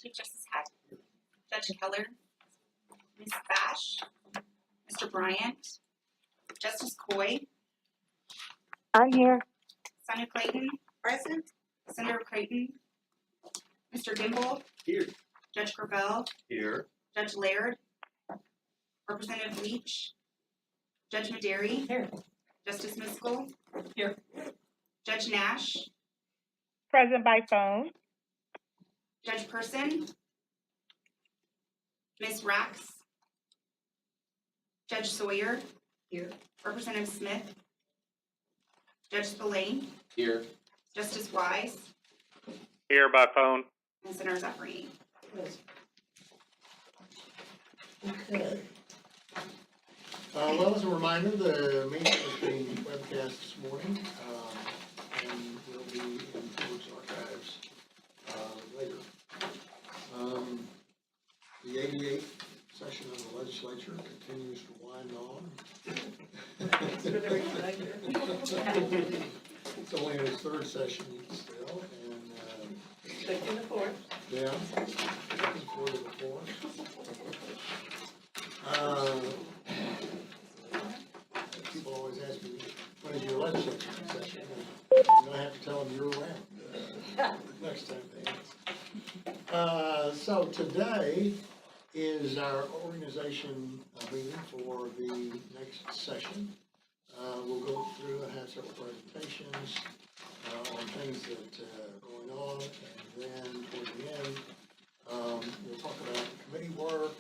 Chief Justice Hack, Judge Keller, Ms. Bash, Mr. Bryant, Justice Coy, I'm here. Sonia Clayton, present, Senator Creighton, Mr. Dimble, Here. Judge Gravel, Here. Judge Laird, Representative Leach, Judge Maderi, Here. Justice Miskell, Here. Judge Nash, Present by phone. Judge Person, Ms. Rax, Judge Sawyer, here, Representative Smith, Judge Spillane, Here. Justice Wise, Here by phone. and Senator Zaffarini. Okay. Well, as a reminder, the meeting is being webcast this morning, and will be in court's archives later. The 88th session of the legislature continues to wind on. It's only in its third session still, and Second and fourth. yeah, looking forward to the fourth. People always ask me, when is your legislature session? And I have to tell them you're around next time they ask. So today is our organization meeting for the next session. We'll go through and have several presentations on things that are going on, and then toward the end, we'll talk about committee work,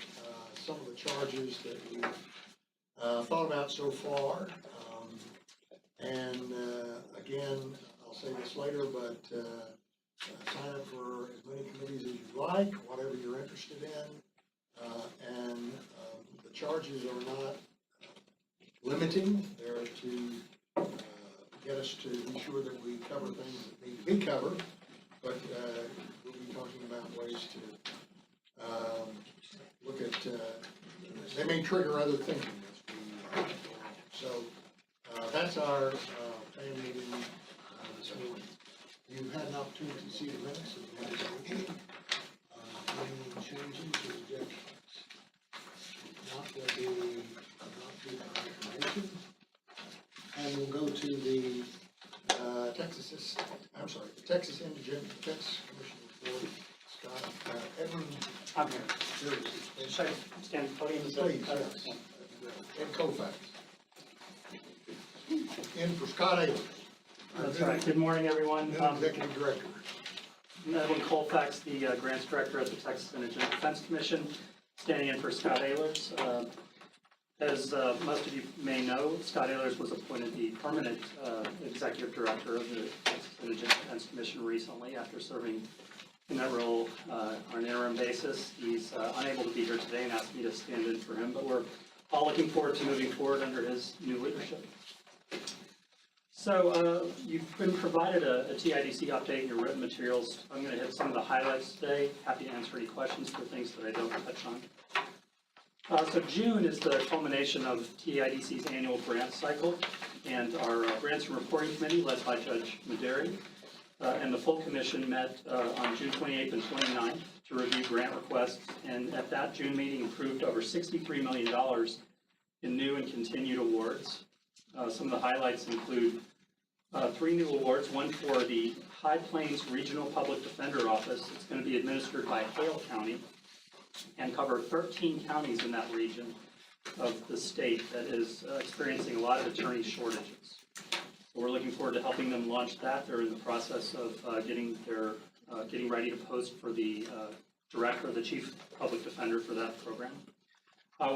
some of the charges that we've thought about so far. And again, I'll say this later, but sign up for as many committees as you like, whatever you're interested in. And the charges are not limiting. They're to get us to be sure that we cover things that need to be covered. But we'll be talking about ways to look at, they may trigger other thinking as we go on. So that's our plan meeting this morning. You've had an opportunity to see the minutes of the last meeting. Any changes or objections? Not that we not do the information. And we'll go to the Texas Indigent Defense Commission report. Scott, Edwin. I'm here. Should I stand at the podium? Please, yes. Ed Koufax. In for Scott Ayler. That's right. Good morning, everyone. New Executive Director. Edwin Colfax, the Grants Director at the Texas Indigent Defense Commission, standing in for Scott Ehlers. As most of you may know, Scott Ehlers was appointed the permanent Executive Director of the Texas Indigent Defense Commission recently after serving in that role on an interim basis. He's unable to be here today and asked me to stand in for him, but we're all looking forward to moving forward under his new leadership. So you've been provided a TIDC update in your written materials. I'm going to hit some of the highlights today. Happy to answer any questions for things that I don't touch on. So June is the culmination of TIDC's annual grant cycle, and our Grants and Reporting Committee, led by Judge Maderi, and the full commission met on June 28th and 29th to review grant requests, and at that June meeting approved over $63 million in new and continued awards. Some of the highlights include 3 new awards, one for the High Plains Regional Public Defender Office. It's going to be administered by Hale County and cover 13 counties in that region of the state that is experiencing a lot of attorney shortages. So we're looking forward to helping them launch that. They're in the process of getting ready to post for the director, the chief public defender for that program.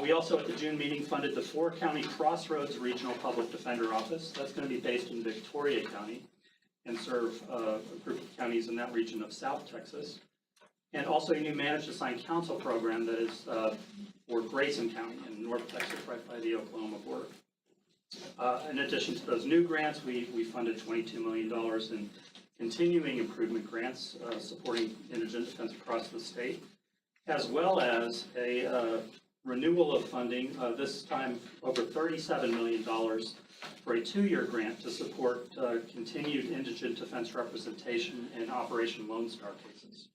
We also, at the June meeting, funded the 4-county Crossroads Regional Public Defender Office. That's going to be based in Victoria County and serve a group of counties in that region of South Texas. And also a new managed assigned counsel program that is for Grayson County in North Texas, right by the Oklahoma border. In addition to those new grants, we funded $22 million in continuing improvement grants supporting indigent defense across the state, as well as a renewal of funding, this time over $37 million for a 2-year grant to support continued indigent defense representation in Operation Lone Star cases.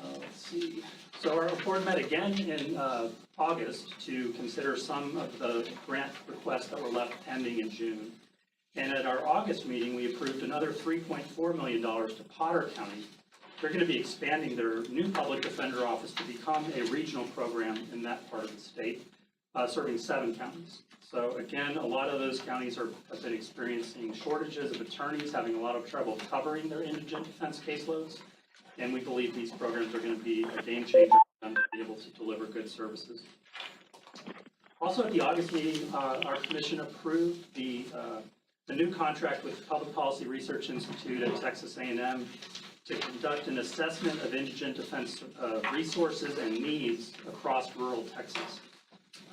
Let's see. So our board met again in August to consider some of the grant requests that were left pending in June. And at our August meeting, we approved another $3.4 million to Potter County. They're going to be expanding their new public defender office to become a regional program in that part of the state, serving 7 counties. So again, a lot of those counties have been experiencing shortages of attorneys, having a lot of trouble covering their indigent defense caseloads. And we believe these programs are going to be a game changer for them to be able to deliver good services. Also at the August meeting, our commission approved the new contract with Public Policy Research Institute at Texas A&M to conduct an assessment of indigent defense resources and needs across rural Texas.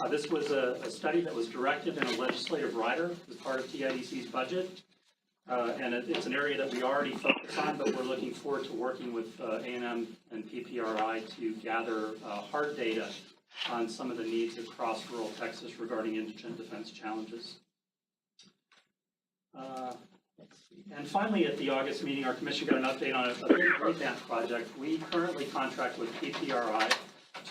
This was a study that was directed in a legislative rider as part of TIDC's budget. And it's an area that we already focus on, but we're looking forward to working with A&M and PPRI to gather hard data on some of the needs across rural Texas regarding indigent defense challenges. And finally, at the August meeting, our commission got an update on a big revamp project. We currently contract with PPRI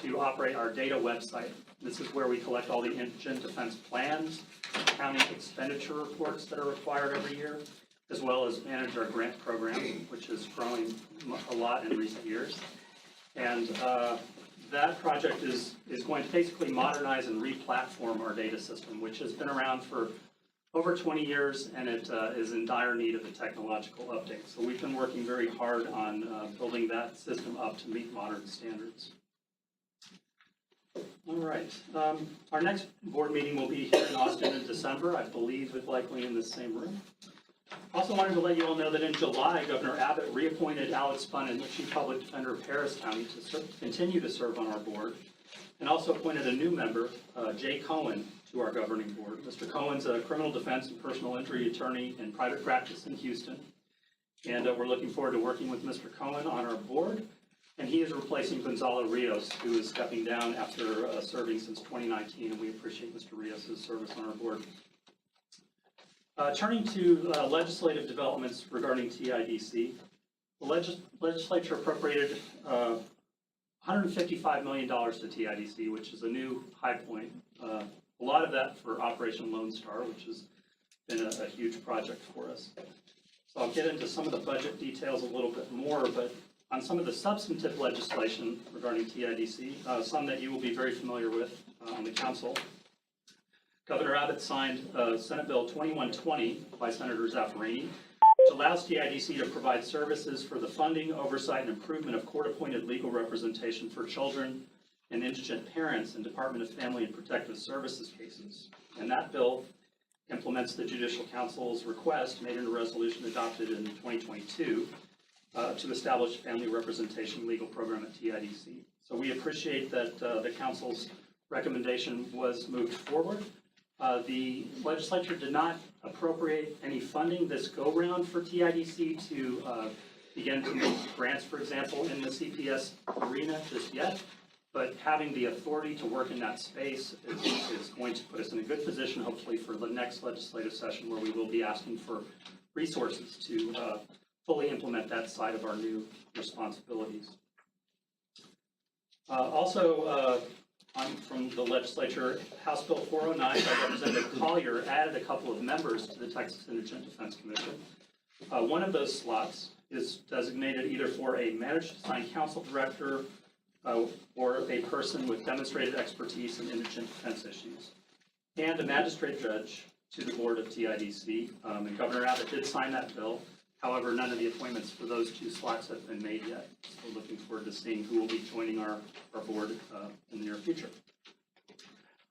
to operate our data website. This is where we collect all the indigent defense plans, county expenditure reports that are required every year, as well as manage our grant program, which is growing a lot in recent years. And that project is going to basically modernize and re-platform our data system, which has been around for over 20 years, and it is in dire need of a technological update. So we've been working very hard on building that system up to meet modern standards. All right. Our next board meeting will be here in Austin in December. I believe it's likely in the same room. Also wanted to let you all know that in July, Governor Abbott reappointed Alex Spunnen, the Chief Public Defender of Harris County, to continue to serve on our board, and also appointed a new member, Jay Cohen, to our governing board. Mr. Cohen's a criminal defense and personal injury attorney in private practice in Houston, and we're looking forward to working with Mr. Cohen on our board. And he is replacing Gonzalo Rios, who is stepping down after serving since 2019, and we appreciate Mr. Rios' service on our board. Turning to legislative developments regarding TIDC, the legislature appropriated $155 million to TIDC, which is a new high point. A lot of that for Operation Lone Star, which has been a huge project for us. So I'll get into some of the budget details a little bit more, but on some of the substantive legislation regarding TIDC, some that you will be very familiar with on the council. Governor Abbott signed Senate Bill 2120 by Senator Zaffarini, allows TIDC to provide services for the funding, oversight, and improvement of court-appointed legal representation for children and indigent parents in Department of Family and Protective Services cases. And that bill implements the Judicial Council's request made in a resolution adopted in 2022 to establish a family representation legal program at TIDC. So we appreciate that the Council's recommendation was moved forward. The legislature did not appropriate any funding this go-round for TIDC to begin to make grants, for example, in the CPS arena just yet. But having the authority to work in that space is going to put us in a good position, hopefully, for the next legislative session where we will be asking for resources to fully implement that side of our new responsibilities. From the legislature, House Bill 409 by Representative Collier added a couple of members to the Texas Indigent Defense Commission. One of those slots is designated either for a managed assigned counsel director or a person with demonstrated expertise in indigent defense issues, and a magistrate judge to the board of TIDC. And Governor Abbott did sign that bill. However, none of the appointments for those two slots have been made yet. So we're looking forward to seeing who will be joining our board in the near future.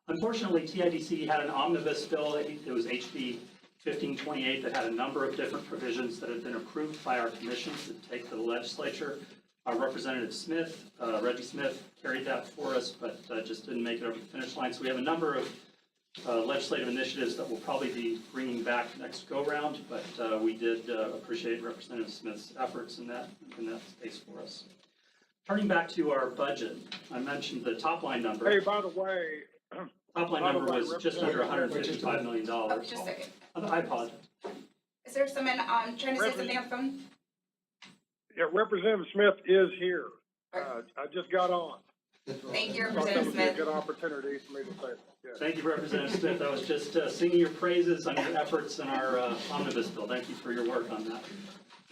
Unfortunately, TIDC had an omnibus bill. It was HB 1528 that had a number of different provisions that had been approved by our commission to take to the legislature. Our Representative Smith, Reggie Smith, carried that for us, but just didn't make it over the finish line. So we have a number of legislative initiatives that we'll probably be bringing back next go-round, but we did appreciate Representative Smith's efforts in that space for us. Turning back to our budget, I mentioned the top line number. Hey, by the way, Top line number was just under $155 million. Oh, just a second. I apologize. Is there someone trying to say something on the phone? yeah, Representative Smith is here. I just got on. Thank you, Thought that Representative would be a Smith. good opportunity for me to say that. Yeah. Thank you, Representative Smith. I was just singing your praises on your efforts in our omnibus bill. Thank you for your work on that.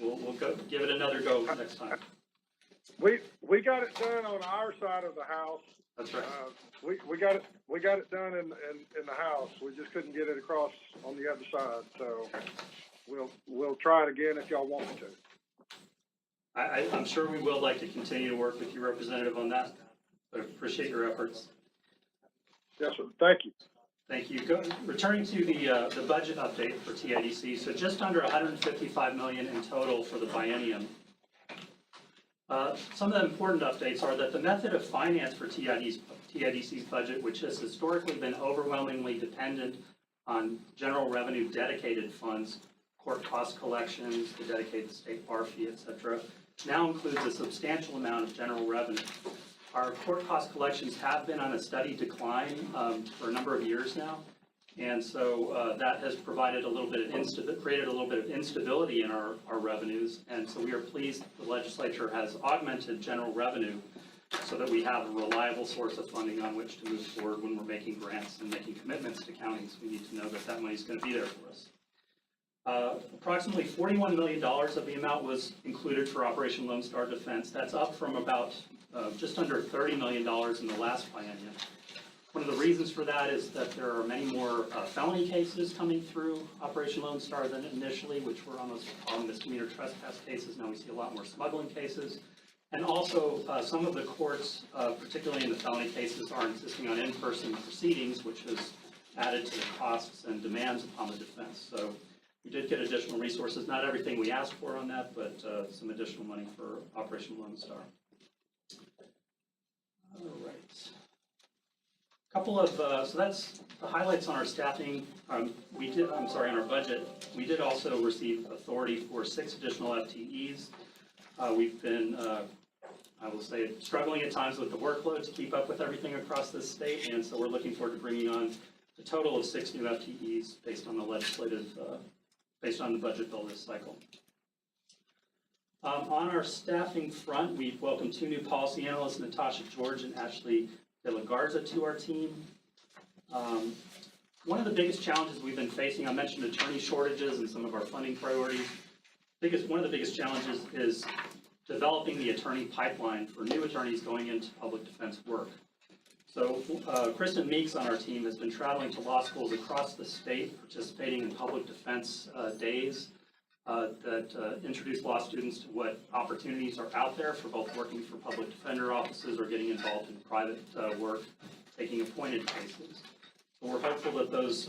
We'll go give it another go next time. We got it done on our side of the house. That's right. We got it done in the house. We just couldn't get it across on the other side. So we'll try it again if y'all want me to. I'm sure we will like to continue to work with you, Representative, on that, but appreciate your efforts. Yes, sir. Thank you. Thank you. Returning to the budget update for TIDC, so just under $155 million in total for the biennium. Some of the important updates are that the method of finance for TIDC's budget, which has historically been overwhelmingly dependent on general revenue dedicated funds, court cost collections, the dedicated state bar fee, et cetera, now includes a substantial amount of general revenue. Our court cost collections have been on a steady decline for a number of years now, and so that has provided a little bit of created a little bit of instability in our revenues, and so we are pleased the legislature has augmented general revenue so that we have a reliable source of funding on which to move forward when we're making grants and making commitments to counties. We need to know that that money is going to be there for us. Approximately $41 million of the amount was included for Operation Lone Star Defense. That's up from about just under $30 million in the last biennium. One of the reasons for that is that there are many more felony cases coming through Operation Lone Star than initially, which were almost all misdemeanor trespass cases. Now we see a lot more smuggling cases. And also, some of the courts, particularly in the felony cases, are insisting on in-person proceedings, which has added to the costs and demands upon the defense. So we did get additional resources, not everything we asked for on that, but some additional money for Operation Lone Star. All right. Couple of, so that's the highlights on our staffing. On our budget. We did also receive authority for 6 additional FTEs. We've been, I will say, struggling at times with the workload to keep up with everything across this state, and so we're looking forward to bringing on a total of 6 new FTEs based on the based on the budget bill this cycle. On our staffing front, we've welcomed 2 new policy analysts, Natasha George and Ashley De La Garza, to our team. One of the biggest challenges we've been facing, I mentioned attorney shortages and some of our funding priorities. One of the biggest challenges is developing the attorney pipeline for new attorneys going into public defense work. So Kristen Meeks on our team has been traveling to law schools across the state, participating in public defense days, that introduce law students to what opportunities are out there for both working for public defender offices or getting involved in private work, taking appointed cases. So we're hopeful that those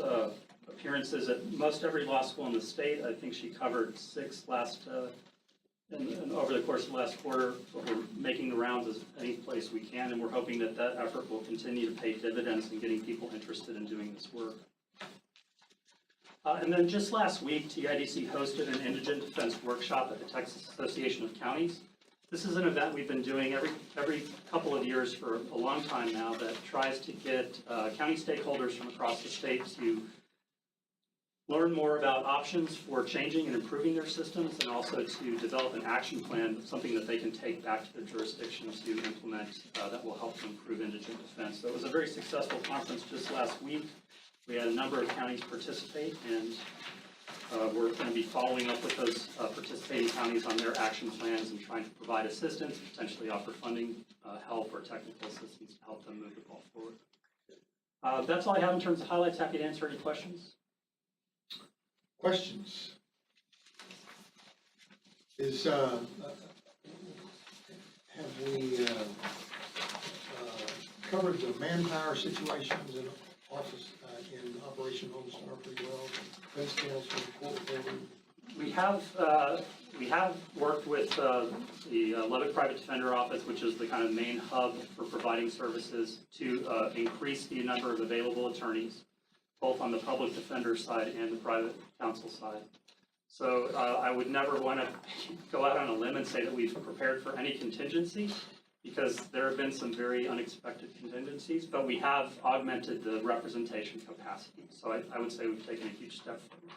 appearances at most every law school in the state, I think she covered 6 and over the course of the last quarter, but we're making the rounds as any place we can, and we're hoping that that effort will continue to pay dividends in getting people interested in doing this work. And then just last week, TIDC hosted an indigent defense workshop at the Texas Association of Counties. This is an event we've been doing every couple of years for a long time now that tries to get county stakeholders from across the state to learn more about options for changing and improving their systems, and also to develop an action plan, something that they can take back to their jurisdiction to implement that will help to improve indigent defense. So it was a very successful conference just last week. We had a number of counties participate, and we're going to be following up with those participating counties on their action plans and trying to provide assistance, potentially offer funding, help, or technical assistance to help them move the ball forward. That's all I have in terms of highlights. Happy to answer any questions. Questions? Have we covered the manpower situations in office, in Operation Home Star pretty well? Fence scales for the court building? We have worked with the Lubbock Private Defender Office, which is the kind of main hub for providing services, to increase the number of available attorneys, both on the public defender side and the private counsel side. So I would never want to go out on a limb and say that we've prepared for any contingency, because there have been some very unexpected contingencies, but we have augmented the representation capacity. So I would say we've taken a huge step forward.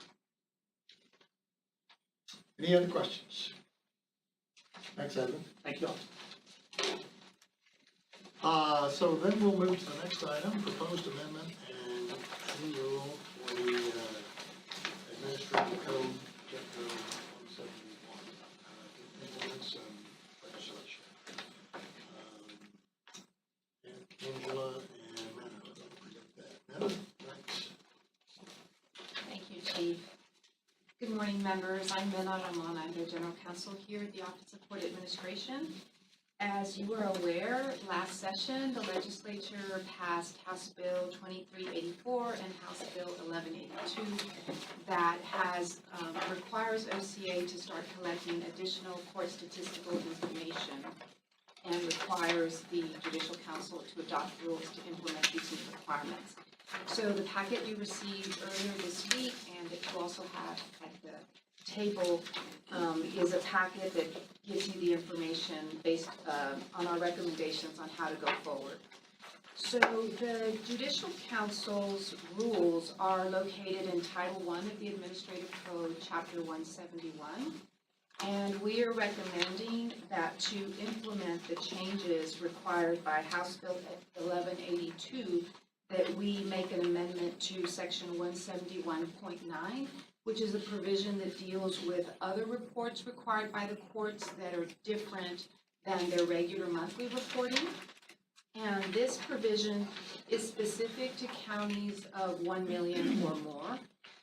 Any other questions? Thanks, Evan. Thank you all. So then we'll move to the next item, proposed amendment and new rule for the Administrative Code, Chapter 171, implement some legislation. And Angela and Manna, don't forget that. Manna, thanks. Thank you, Chief. Good morning, members. I'm Minna Ramon. I'm the General Counsel here at the Office of Court Administration. As you are aware, last session, the legislature passed House Bill 2384 and House Bill 1182 that requires OCA to start collecting additional court statistical information and requires the Judicial Council to adopt rules to implement these new requirements. So the packet you received earlier this week, and that you also have at the table, is a packet that gives you the information based on our recommendations on how to go forward. So the Judicial Council's rules are located in Title I of the Administrative Code, Chapter 171. And we are recommending that to implement the changes required by House Bill 1182, that we make an amendment to Section 171.9, which is a provision that deals with other reports required by the courts that are different than their regular monthly reporting. And this provision is specific to counties of 1 million or more,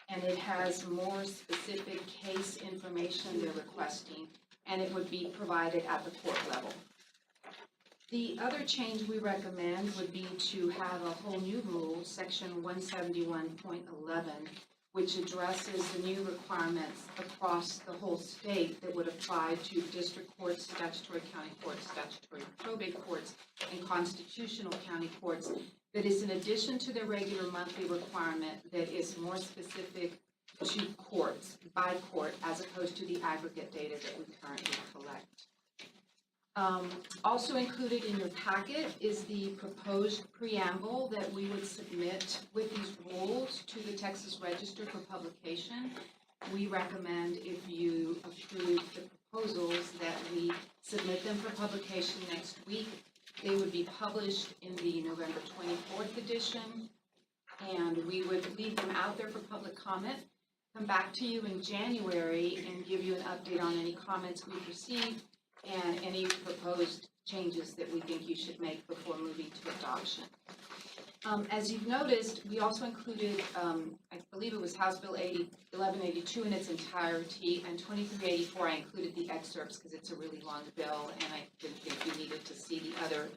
and it has more specific case information they're requesting, and it would be provided at the court level. The other change we recommend would be to have a whole new rule, Section 171.11, which addresses the new requirements across the whole state that would apply to district courts, statutory county courts, statutory probate courts, and constitutional county courts, that is in addition to the regular monthly requirement that is more specific to courts, by court, as opposed to the aggregate data that we currently collect. Also included in your packet is the proposed preamble that we would submit with these rules to the Texas Register for publication. We recommend, if you approve the proposals, that we submit them for publication next week. They would be published in the November 24th edition, and we would leave them out there for public comment, come back to you in January and give you an update on any comments we've received and any proposed changes that we think you should make before moving to adoption. As you've noticed, we also included, I believe it was House Bill 1182 in its entirety, and 2384, I included the excerpts because it's a really long bill, and I didn't think you needed to see the other.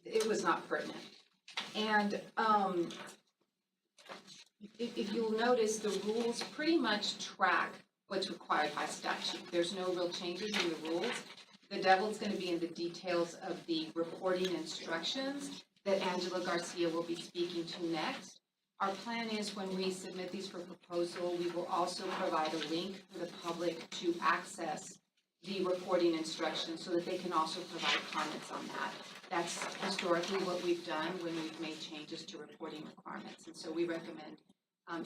It was not pertinent. And if you'll notice, the rules pretty much track what's required by statute. There's no real changes in the rules. The devil's going to be in the details of the reporting instructions that Angela Garcia will be speaking to next. Our plan is when we submit these for proposal, we will also provide a link for the public to access the reporting instructions so that they can also provide comments on that. That's historically what we've done when we've made changes to reporting requirements, and so we recommend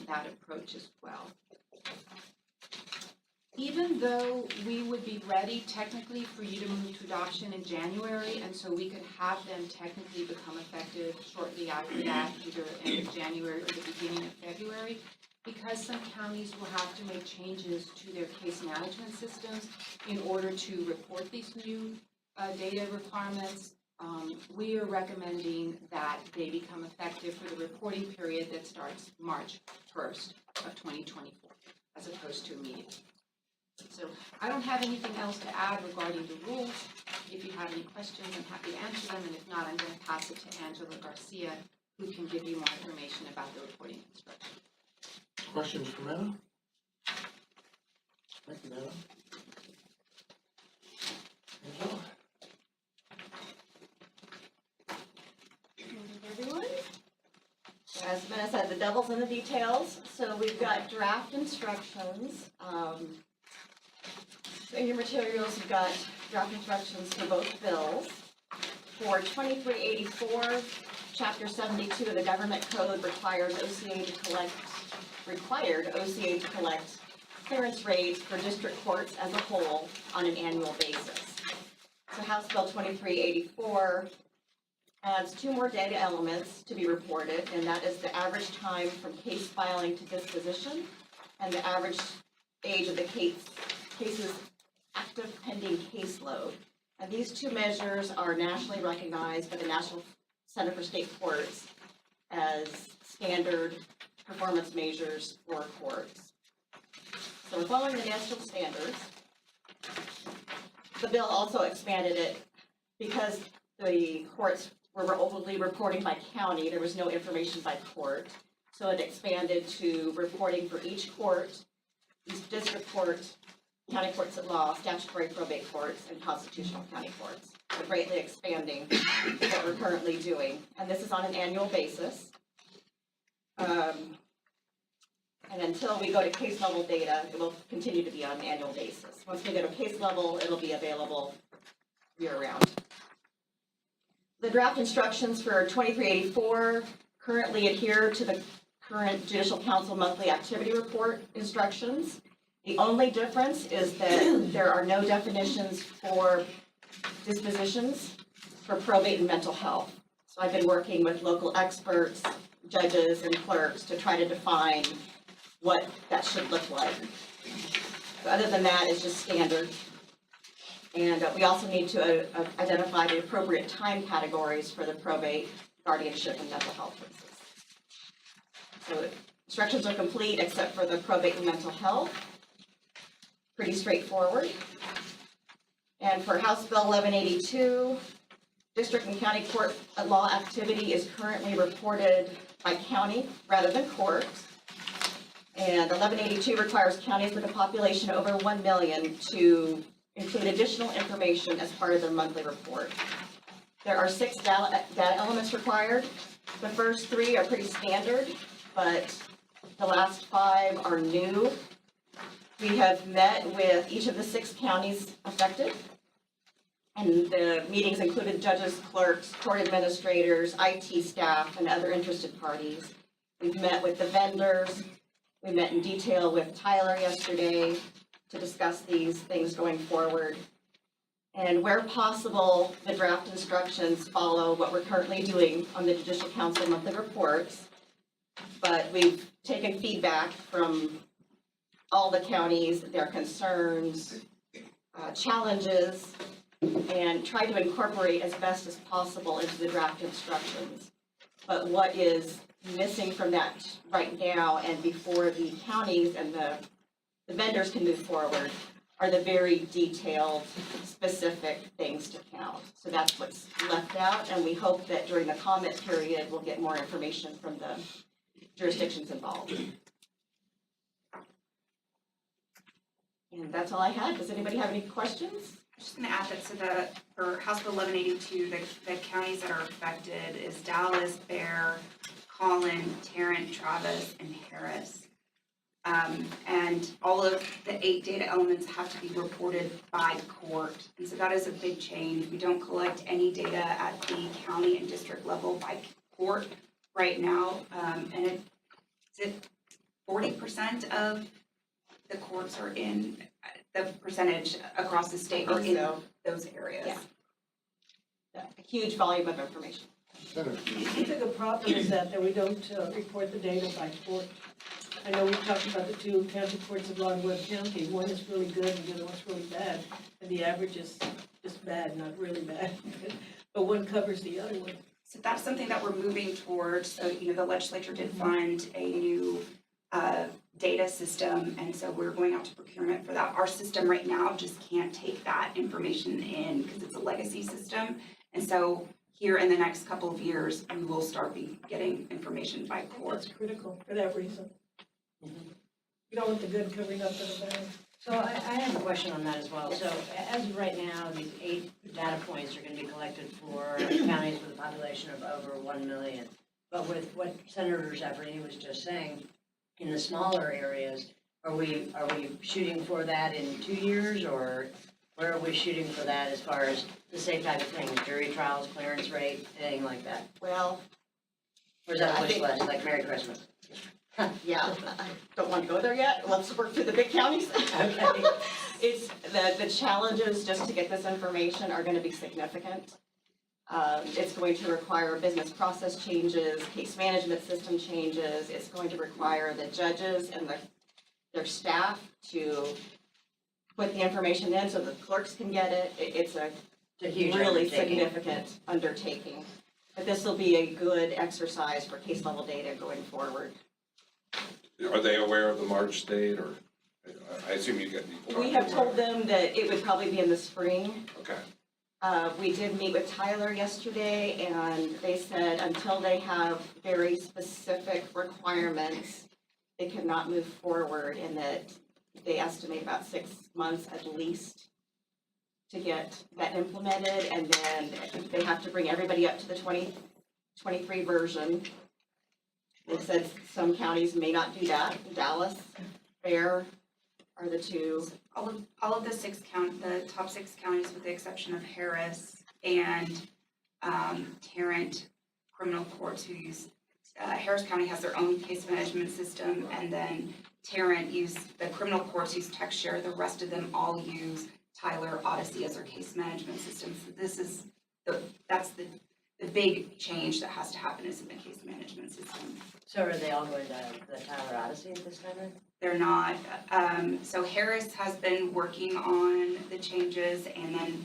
that approach as well. Even though we would be ready technically for you to move to adoption in January, and so we could have them technically become effective shortly after that, either end of January or the beginning of February, because some counties will have to make changes to their case management systems in order to report these new data requirements, we are recommending that they become effective for the reporting period that starts March 1st of 2024, as opposed to immediately. So I don't have anything else to add regarding the rules. If you have any questions, I'm happy to answer them, and if not, I'm going to pass it to Angela Garcia, who can give you more information about the reporting instructions. Questions for Mena? Thank you, Mena. Angela? Everyone. As Mena said, the devil's in the details, so we've got draft instructions. In your materials, you've got draft instructions for both bills. For 2384, Chapter 72 of the Government Code required OCA to collect clearance rates for district courts as a whole on an annual basis. So House Bill 2384 adds 2 more data elements to be reported, and that is the average time from case filing to disposition and the average age of the case's active pending caseload. And these 2 measures are nationally recognized by the National Center for State Courts as standard performance measures for courts. So we're following the national standards. The bill also expanded it because the courts were only reporting by county. There was no information by court. So it expanded to reporting for each court, each district court, county courts at law, statutory probate courts, and constitutional county courts. So greatly expanding what we're currently doing. And this is on an annual basis. And until we go to case level data, it will continue to be on an annual basis. Once we go to case level, it'll be available year round. The draft instructions for 2384 currently adhere to the current Judicial Council monthly activity report instructions. The only difference is that there are no definitions for dispositions for probate and mental health. So I've been working with local experts, judges, and clerks to try to define what that should look like. So other than that, it's just standard. And we also need to identify the appropriate time categories for the probate, guardianship, and mental health cases. So instructions are complete except for the probate and mental health. Pretty straightforward. And for House Bill 1182, district and county court law activity is currently reported by county rather than court. And 1182 requires counties with a population over 1 million to include additional information as part of their monthly report. There are 6 data elements required. The first 3 are pretty standard, but the last 5 are new. We have met with each of the 6 counties affected, and the meetings included judges, clerks, court administrators, IT staff, and other interested parties. We've met with the vendors. We met in detail with Tyler yesterday to discuss these things going forward. And where possible, the draft instructions follow what we're currently doing on the Judicial Council monthly reports. But we've taken feedback from all the counties, their concerns, challenges, and tried to incorporate as best as possible into the draft instructions. But what is missing from that right now and before the counties and the vendors can move forward are the very detailed, specific things to count. So that's what's left out, and we hope that during the comment period, we'll get more information from the jurisdictions involved. And that's all I had. Does anybody have any questions? I'm just gonna add that to for House Bill 1182, the counties that are affected is Dallas, Bear, Collin, Tarrant, Travis, and Harris. And all of the 8 data elements have to be reported by court. And so that is a big change. We don't collect any data at the county and district level by court right now. And it's 40% of the courts are in, the percentage across the state are in those areas. Yeah. A huge volume of information. Senator, I think the problem is that we don't report the data by court. I know we talked about the 2 county courts of law in Webb County. One is really good and the other one's really bad. And the average is just bad, not really bad. But one covers the other one. So that's something that we're moving towards. So, the legislature did fund a new data system, and so we're going out to procurement for that. Our system right now just can't take that information in because it's a legacy system. And so here in the next couple of years, we will start getting information by court. That's critical for that reason. You don't want the good covering up for the bad. So I have a question on that as well. So as of right now, these 8 data points are going to be collected for counties with a population of over 1 million. But with what Senator Zafferini was just saying, in the smaller areas, are we shooting for that in 2 years, or where are we shooting for that as far as the same type of things, jury trials, clearance rate, anything like that? Well, Or is that I a wish think- list, like Merry Christmas? yeah, I don't want to go there yet. Let's work through the big counties. Okay. It's, the challenges just to get this information are going to be significant. It's going to require business process changes, case management system changes. It's going to require the judges and their staff to put the information in so the clerks can get it. It's a It's a huge really undertaking. significant undertaking. But this will be a good exercise for case level data going forward. Are they aware of the March date, or, I assume you get. We have told them that it would probably be in the spring. Okay, We did meet with Tyler yesterday, and they said until they have very specific requirements, they cannot move forward, and that they estimate about 6 months at least to get that implemented, and then they have to bring everybody up to the 2023 version. They said some counties may not do that. Dallas, Bear are the 2. All of the top 6 counties, with the exception of Harris and Tarrant criminal courts who use, Harris County has their own case management system, and then Tarrant the criminal courts use TextShare. The rest of them all use Tyler Odyssey as their case management system. So this is that's the big change that has to happen is in the case management system. So are they all going to the Tyler Odyssey at this time? They're not. So Harris has been working on the changes, and then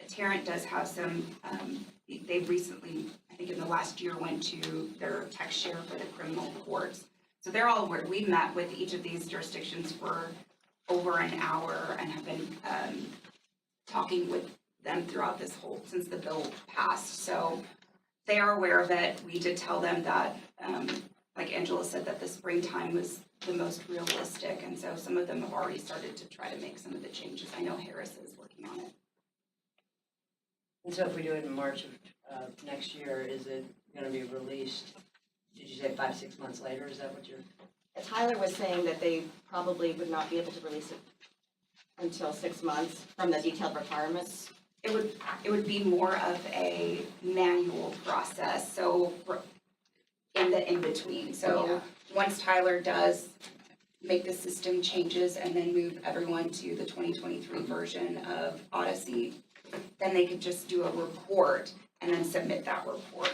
Tarrant does have some, they recently, I think in the last year, went to their TextShare for the criminal courts. So they're all aware. We've met with each of these jurisdictions for over an hour and have been talking with them throughout this since the bill passed. So they are aware of it. We did tell them that, like Angela said, that the springtime was the most realistic, and so some of them have already started to try to make some of the changes. I know Harris is working on it. And so if we do it in March of next year, is it going to be released, did you say 5-6 months later? Is that what you're? Tyler was saying that they probably would not be able to release it until 6 months from the detailed requirements. It would be more of a manual process, so in the in-between. So once Tyler does make the system changes and then move everyone to the 2023 version of Odyssey, then they could just do a report and then submit that report.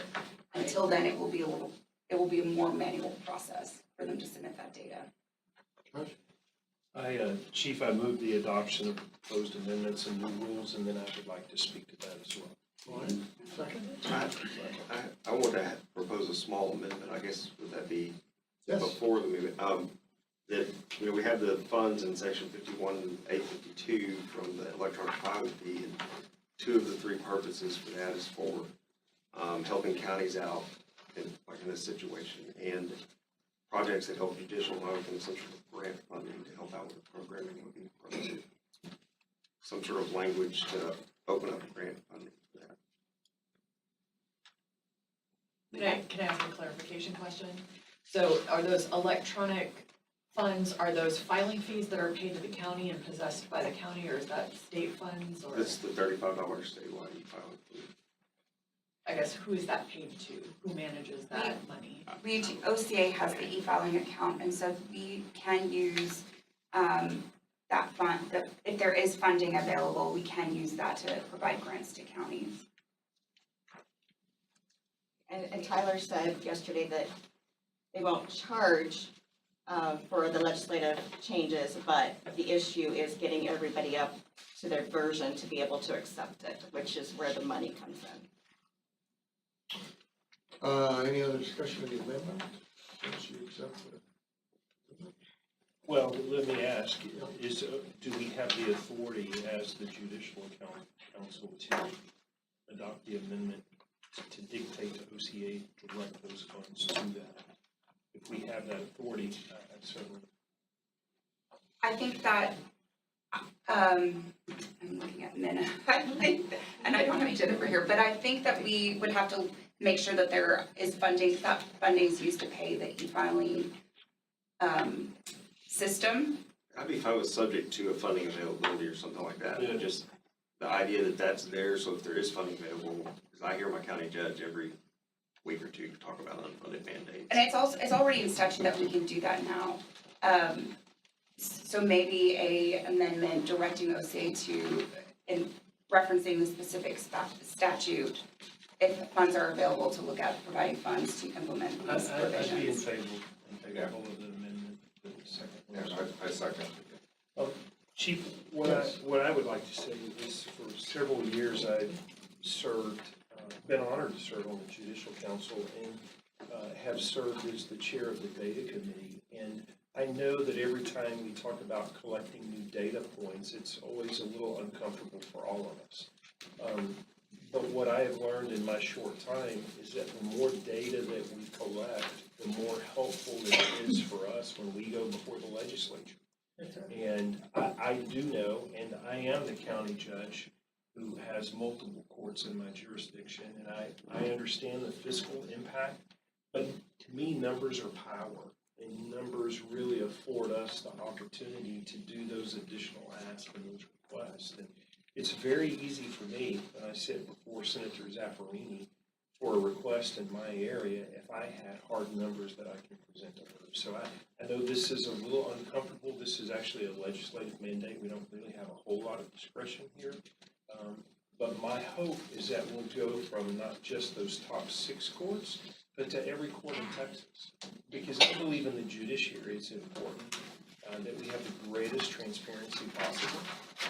Until then, it will be a more manual process for them to submit that data. Chief, I move the adoption of proposed amendments and new rules, and then I would like to speak to that as well. Ryan, second? I want to propose a small amendment, I guess, would that be Yes. before the movement? That, we have the funds in section 51-852 from the electronic filing fee, and two of the three purposes for that is for helping counties out in this situation, and projects that help judicial and other things, some sort of grant funding to help out with the programming would be appropriate. Some sort of language to open up grant funding for that. Can I ask a clarification question? So are those electronic funds, are those filing fees that are paid to the county and possessed by the county, or is that state funds, or That's the $35 statewide e-filing fee. I guess who is that paid to? Who manages that money? OCA has the e-filing account, and so we can use, that fund, if there is funding available, we can use that to provide grants to counties. And Tyler said yesterday that they won't charge for the legislative changes, but the issue is getting everybody up to their version to be able to accept it, which is where the money comes in. Any other discussion of the amendment? Once you accept the Well, let me ask, do we have the authority as the Judicial Council to adopt the amendment to dictate to OCA to direct those funds to that? If we have that authority, I'd certainly. I think that, I'm looking at Minna, and I don't have Jennifer here, but I think that we would have to make sure that there is funding, that funding is used to pay the e-filing system. I'd be fine with subject to a funding availability or something like that. Yeah. Just the idea that that's there, so if there is funding available, because I hear my county judge every week or two talk about unfunded mandates. And it's already in statute that we can do that now. So maybe a amendment directing OCA to, in referencing the specific statute, if funds are available, to look at providing funds to implement these I'd be in provisions. favor of the amendment, the second one. Yeah, I second. Chief, what I would like to say is for several years I've served, been honored to serve on the Judicial Council and have served as the chair of the data committee. And I know that every time we talk about collecting new data points, it's always a little uncomfortable for all of us. But what I have learned in my short time is that the more data that we collect, the more helpful it is for us when we go before the legislature. And I do know, and I am the county judge who has multiple courts in my jurisdiction, and I understand the fiscal impact, but to me, numbers are power, and numbers really afford us the opportunity to do those additional asks and those requests. And it's very easy for me, when I sit before Senator Zaffarini for a request in my area, if I had hard numbers that I can present to her. So I know this is a little uncomfortable. This is actually a legislative mandate. We don't really have a whole lot of discretion here. But my hope is that we'll go from not just those top 6 courts, but to every court in Texas. Because I believe in the judiciary, it's important that we have the greatest transparency possible.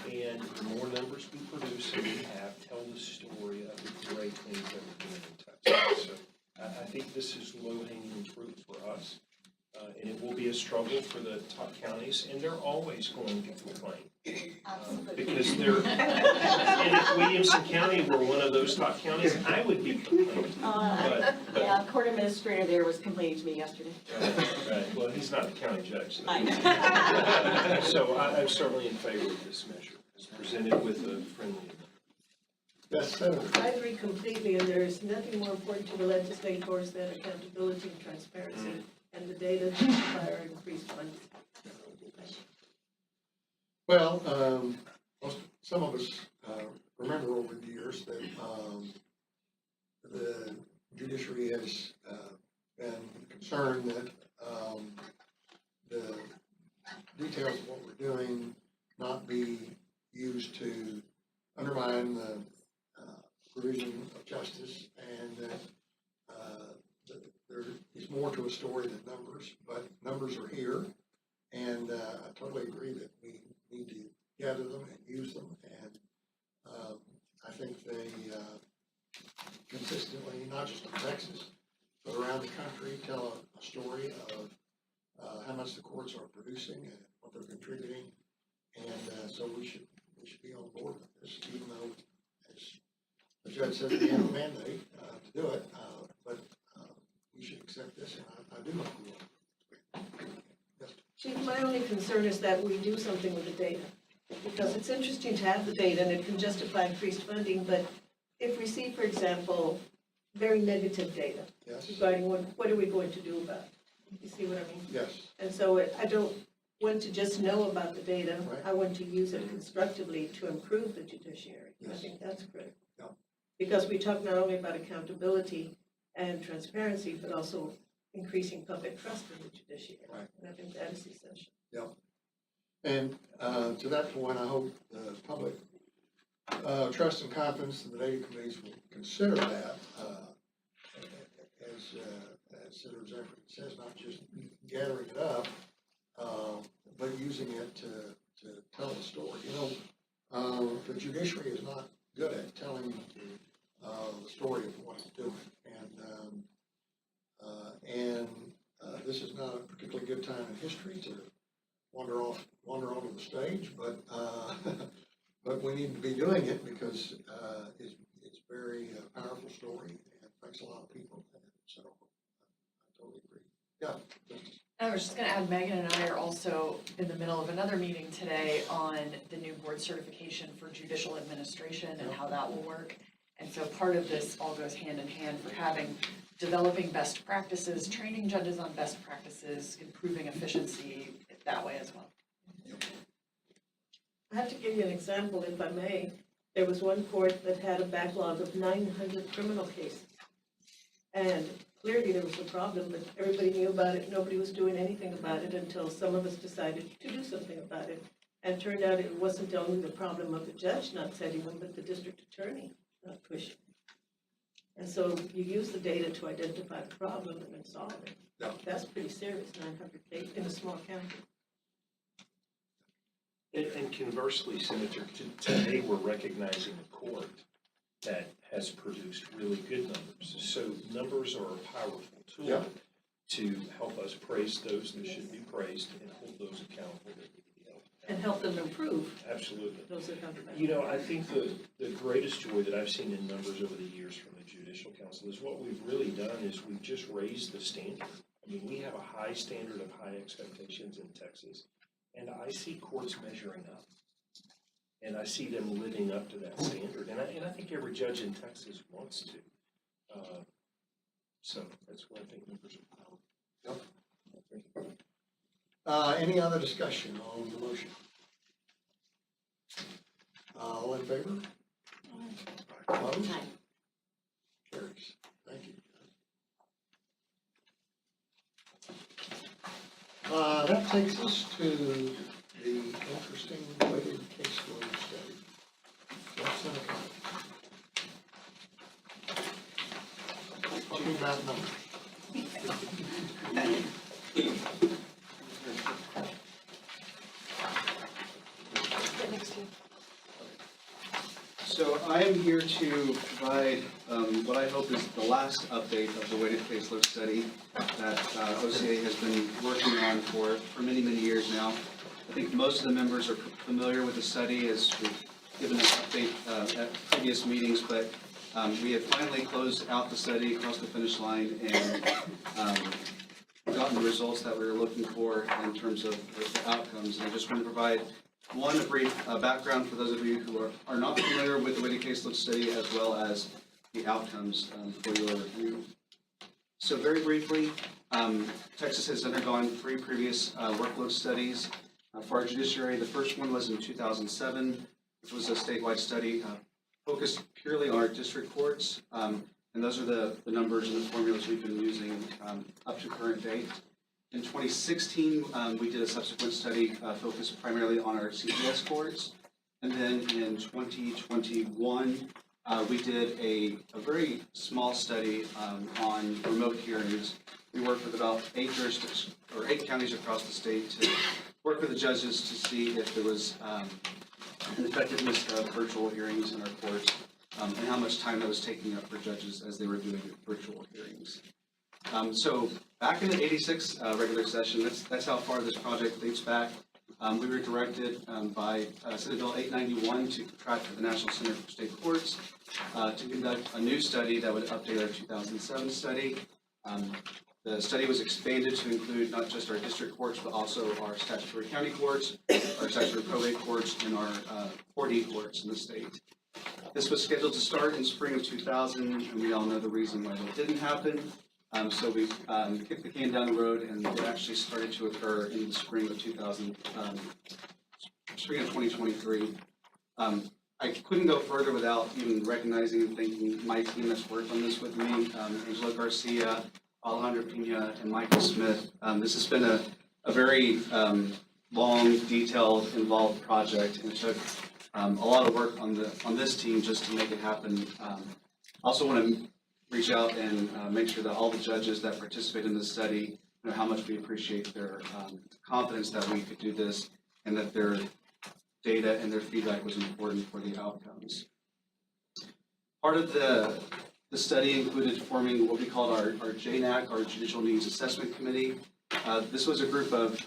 And the more numbers we produce and we have, tell the story of the great things that we're doing in Texas. So I think this is low-hanging fruit for us. And it will be a struggle for the top counties, and they're always going to complain. Absolutely. Because and if Williamson County were one of those top counties, I would be complaining. But Yeah, court administrator there was complaining to me yesterday. right, well, he's not the county judge. So. I know. So I'm certainly in favor of this measure, as presented with a friendly. Yes, Senator. I agree completely, and there is nothing more important to the legislators than accountability and transparency, and the data justify our increased funds. Well, some of us remember over the years that the judiciary has been concerned that the details of what we're doing not be used to undermine the provision of justice, and that there is more to a story than numbers, but numbers are here, and I totally agree that we need to gather them and use them, and I think they not just in Texas, but around the country, tell a story of how much the courts are producing and what they're contributing. And so we should be on board with this, even though, as the judge said, we have a mandate to do it, but we should accept this, and I do hope we will. Yes. Chief, my only concern is that we do something with the data, because it's interesting to have the data and it can justify increased funding, but if we see, for example, very negative data Yes, regarding what are we going to do about it? You see what I mean? yes, And so I don't want to just know about the data. Right. I want to use it constructively to improve the judiciary. I Yes. think that's critical. Yeah. Because we talk not only about accountability and transparency, but also increasing public trust in the judiciary. Right. And I think that is essential. and to that point, I hope the public trust and confidence in the data committees will consider that, as Senator Zephyr says, not just gathering it up, but using it to tell the story. You know, the judiciary is not good at telling the story of what it's doing, and this is not a particularly good time in history to wander onto the stage, but but we need to be doing it because it's a very powerful story and affects a lot of people. So I totally agree. Yeah. I was just gonna add, Megan and I are also in the middle of another meeting today on the new board certification for judicial administration and how that will work. And so part of this all goes hand in hand for developing best practices, training judges on best practices, improving efficiency that way as well. I have to give you an example, if I may. There was one court that had a backlog of 900 criminal cases. And clearly there was a problem, but everybody knew about it. Nobody was doing anything about it until some of us decided to do something about it. And turned out it wasn't only the problem of the judge not setting them, but the district attorney not pushing. And so you use the data to identify the problem and then solve it. Yeah. That's pretty serious, 900 cases in a small county. And conversely, Senator, today we're recognizing a court that has produced really good numbers. So numbers are a powerful tool Yeah. to help us praise those that should be praised and hold those accountable that need to be held. And help them improve, Absolutely. those that have the backlog. You know, I think the greatest joy that I've seen in numbers over the years from the Judicial Council is what we've really done is we've just raised the standard. I mean, we have a high standard of high expectations in Texas, and I see courts measuring up. And I see them living up to that standard, and I think every judge in Texas wants to. So that's what I think numbers are powerful. Any other discussion on the motion? All in favor? Opposed? Carries. Thank you. That takes us to the interesting weighted caseload study. What's in it? Talking about numbers. So I am here to provide what I hope is the last update of the weighted caseload study that OCA has been working on for many, many years now. I think most of the members are familiar with the study as we've given an update at previous meetings, but we have finally closed out the study, crossed the finish line, and gotten the results that we were looking for in terms of the outcomes. And I just want to provide a brief background for those of you who are not familiar with the weighted caseload study, as well as the outcomes for your review. So very briefly, Texas has undergone 3 previous workload studies for our judiciary. The first one was in 2007, which was a statewide study focused purely on our district courts. And those are the numbers and the formulas we've been using up to current date. In 2016, we did a subsequent study focused primarily on our CPS courts. And then in 2021, we did a very small study on remote hearings. We worked with about 8 jurisdictions, or 8 counties across the state to work with the judges to see if there was an effectiveness of virtual hearings in our courts. and how much time that was taking up for judges as they were doing virtual hearings. So back in the 86 regular session, that's how far this project dates back. We were directed by Senate Bill 891 to contract with the National Center for State Courts to conduct a new study that would update our 2007 study. The study was expanded to include not just our district courts, but also our statutory county courts, our statutory probate courts, and our 4D courts in the state. This was scheduled to start in spring of 2000, and we all know the reason why that didn't happen. So we kicked the can down the road, and it actually started to occur in the spring of 2023. I couldn't go further without even recognizing and thanking my team that's worked on this with me, Angela Garcia, Alejandro Pina, and Michael Smith. This has been a very long, detailed, involved project, and it took a lot of work on this team just to make it happen. Also want to reach out and make sure that all the judges that participate in this study know how much we appreciate their confidence that we could do this, and that their data and their feedback was important for the outcomes. Part of the study included forming what we called our JNAC, our Judicial Needs Assessment Committee. This was a group of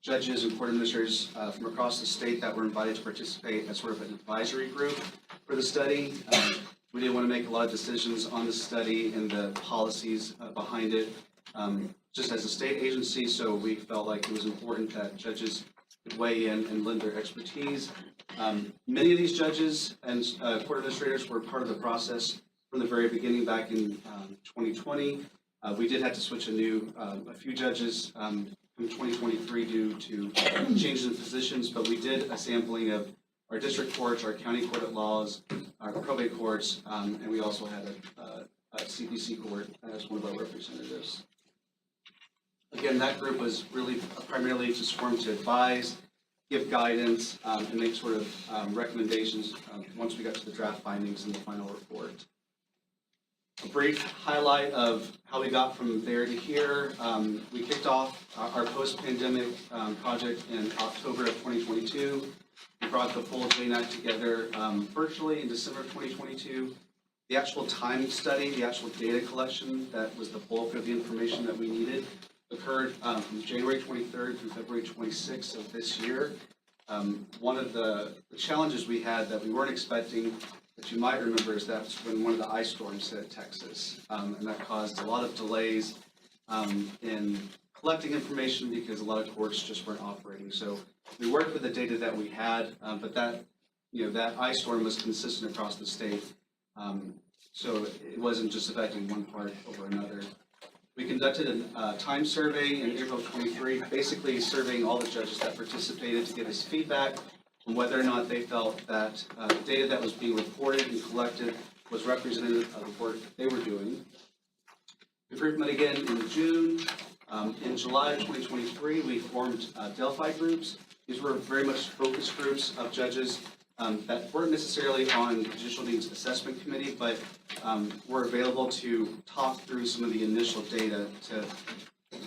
judges and court administrators from across the state that were invited to participate as sort of an advisory group for the study. We didn't want to make a lot of decisions on the study and the policies behind it, just as a state agency, so we felt like it was important that judges could weigh in and lend their expertise. Many of these judges and court administrators were part of the process from the very beginning back in 2020. We did have to switch a few judges from 2023 due to changes in positions, but we did a sampling of our district courts, our county court at laws, our probate courts, and we also had a CPC court as one of our representatives. Again, that group was really primarily just formed to advise, give guidance, and make sort of recommendations once we got to the draft findings in the final report. A brief highlight of how we got from there to here. We kicked off our post-pandemic project in October of 2022. We brought the full JNAC together virtually in December of 2022. The actual time study, the actual data collection that was the bulk of the information that we needed occurred from January 23rd through February 26th of this year. One of the challenges we had that we weren't expecting, that you might remember, is that's when one of the ice storms hit Texas, and that caused a lot of delays in collecting information because a lot of courts just weren't operating. So we worked with the data that we had, but that ice storm was consistent across the state, so it wasn't just affecting one part over another. We conducted a time survey in April of 23, basically surveying all the judges that participated to give us feedback on whether or not they felt that the data that was being reported and collected was representative of the work they were doing. We grouped them again in June. In July of 2023, we formed Delphi groups. These were very much focus groups of judges that weren't necessarily on the Judicial Needs Assessment Committee, but were available to talk through some of the initial data to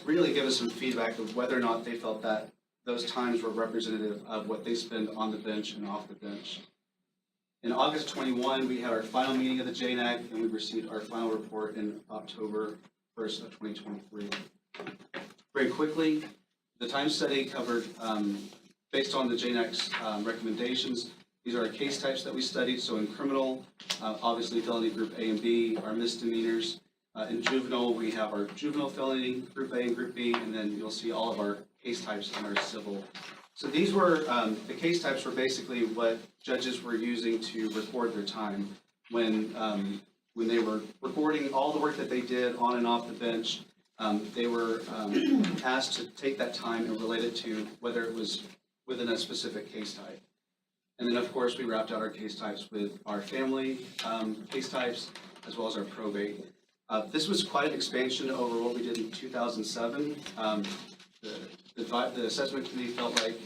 really give us some feedback of whether or not they felt that those times were representative of what they spend on the bench and off the bench. In August 21, we had our final meeting of the JNAC, and we received our final report in October 1st of 2023. Very quickly, the time study covered, based on the JNAC's recommendations, these are our case types that we studied. So in criminal, obviously felony group A and B, our misdemeanors. In juvenile, we have our juvenile felony, group A and group B, and then you'll see all of our case types in our civil. So these were, the case types were basically what judges were using to record their time when they were recording all the work that they did on and off the bench. They were asked to take that time and relate it to whether it was within a specific case type. And then, of course, we wrapped out our case types with our family case types, as well as our probate. This was quite an expansion over what we did in 2007. The assessment committee felt like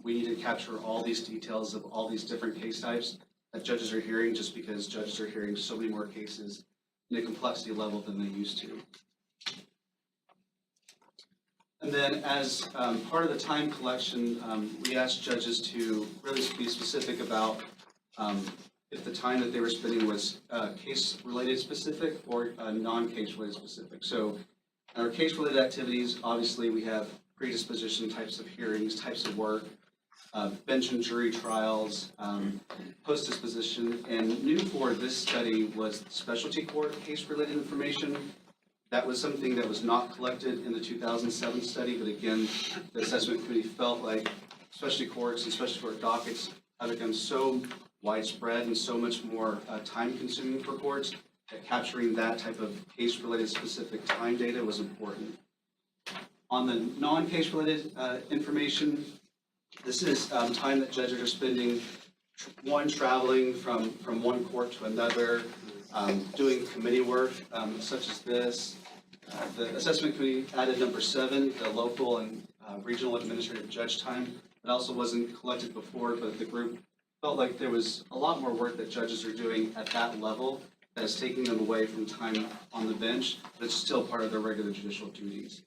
we needed to capture all these details of all these different case types that judges are hearing, just because judges are hearing so many more cases in a complexity level than they used to. And then as part of the time collection, we asked judges to really be specific about if the time that they were spending was case-related specific or non-case-related specific. So in our case-related activities, obviously, we have predisposition types of hearings, types of work, bench and jury trials, post-disposition, and new for this study was specialty court case-related information. That was something that was not collected in the 2007 study, but again, the assessment committee felt like specialty courts and specialty court dockets have become so widespread and so much more time-consuming for courts that capturing that type of case-related specific time data was important. On the non-case-related information, this is time that judges are spending, traveling from one court to another, doing committee work such as this. The assessment committee added number 7, the local and regional administrative judge time. It also wasn't collected before, but the group felt like there was a lot more work that judges are doing at that level that is taking them away from time on the bench, but it's still part of their regular judicial duties.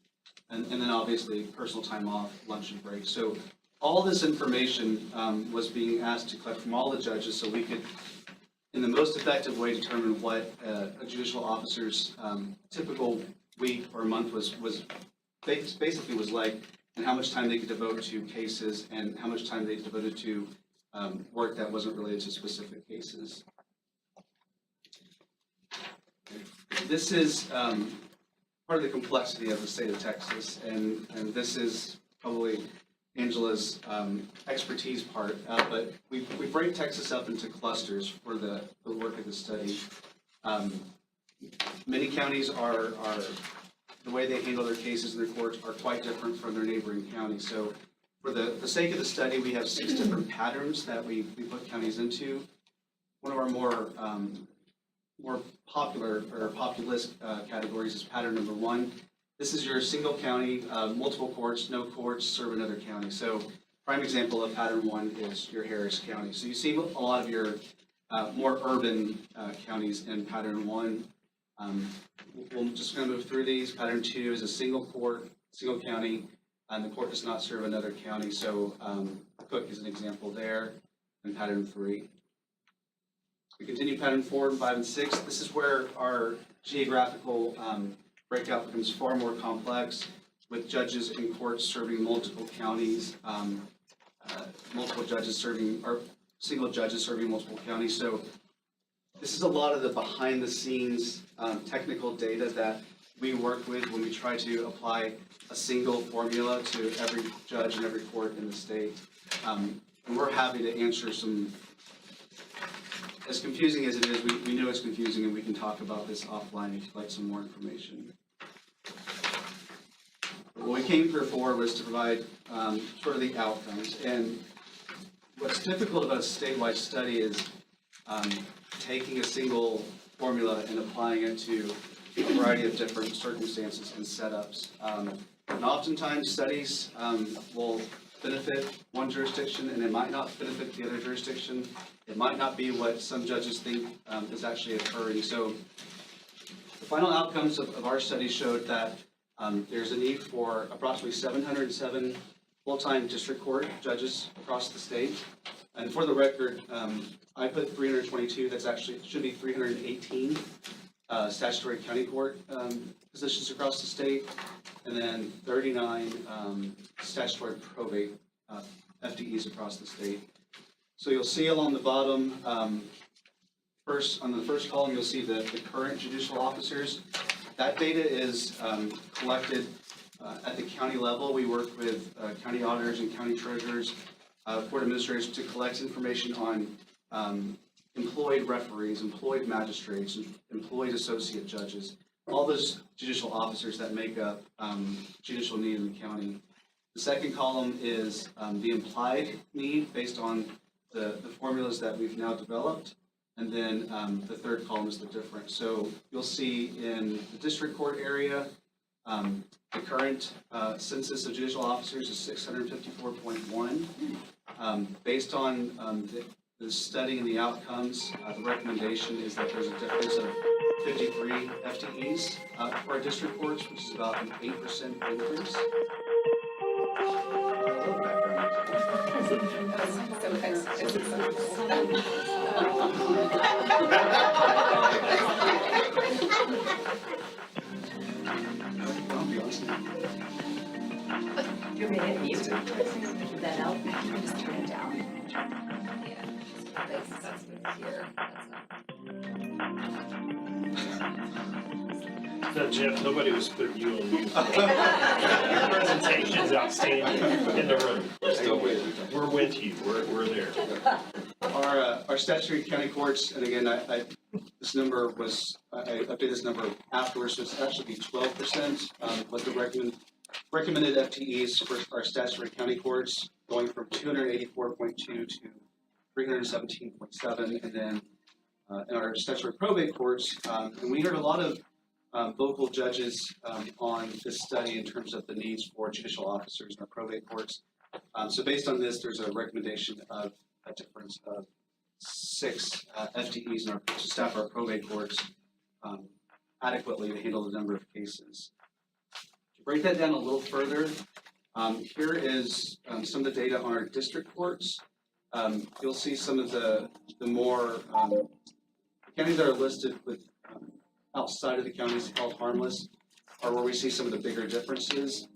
And then obviously personal time off, lunch and break. So all this information was being asked to collect from all the judges so we could, in the most effective way, determine what a judicial officer's typical week or month was basically was like, and how much time they could devote to cases and how much time they devoted to work that wasn't related to specific cases. This is part of the complexity of the state of Texas, and this is probably Angela's expertise part, but we break Texas up into clusters for the work of the study. Many counties are the way they handle their cases in their courts are quite different from their neighboring counties. So for the sake of the study, we have 6 different patterns that we put counties into. One of our more popular or populist categories is pattern number 1. This is your single county, multiple courts, no courts, serve another county. So prime example of pattern 1 is your Harris County. So you see a lot of your more urban counties in pattern 1. We're just going to move through these. Pattern 2 is a single court, single county, and the court does not serve another county. So Cook is an example there, and pattern 3. We continue pattern 4, 5, and 6. This is where our geographical breakout becomes far more complex, with judges in courts serving multiple counties, multiple judges serving, or single judges serving multiple counties. So this is a lot of the behind-the-scenes technical data that we work with when we try to apply a single formula to every judge and every court in the state. And we're happy to answer some, as confusing as it is, we know it's confusing, and we can talk about this offline if you'd like some more information. What we came here for was to provide sort of the outcomes. And what's difficult about a statewide study is taking a single formula and applying it to a variety of different circumstances and setups. And oftentimes studies will benefit one jurisdiction and it might not benefit the other jurisdiction. It might not be what some judges think is actually occurring. So the final outcomes of our study showed that there's a need for approximately 707 full-time district court judges across the state. And for the record, I put 322, that's actually, it should be 318 statutory county court positions across the state, and then 39 statutory probate FTEs across the state. So you'll see along the bottom, first, on the first column, you'll see the current judicial officers. That data is collected at the county level. We work with county auditors and county treasurers, court administrators to collect information on employed referees, employed magistrates, employed associate judges, all those judicial officers that make up judicial need in the county. The second column is the implied need based on the formulas that we've now developed. And then the third column is the difference. So you'll see in the district court area, the current census of judicial officers is 654.1. Based on the study and the outcomes, the recommendation is that there's a difference of 53 FTEs for our district courts, which is about an 8% increase. I'll be honest now. Do you want me to hit mute? Would that help? Just turn it down. Yeah, that's good here. No, Jeff, nobody was putting you on mute. Your presentation's outstanding in the room. We're still waiting. We're with you, we're there. Our statutory county courts, and again, this number was, I updated this number afterwards, so it's actually 12%, what the recommended FTEs for our statutory county courts, going from 284.2 to 317.7, and then in our statutory probate courts, and we heard a lot of local judges on this study in terms of the needs for judicial officers in our probate courts. So based on this, there's a recommendation of a difference of 6 FTEs in our, to staff our probate courts adequately to handle the number of cases. To break that down a little further, here is some of the data on our district courts. You'll see some of the more counties that are listed with outside of the counties held harmless are where we see some of the bigger differences.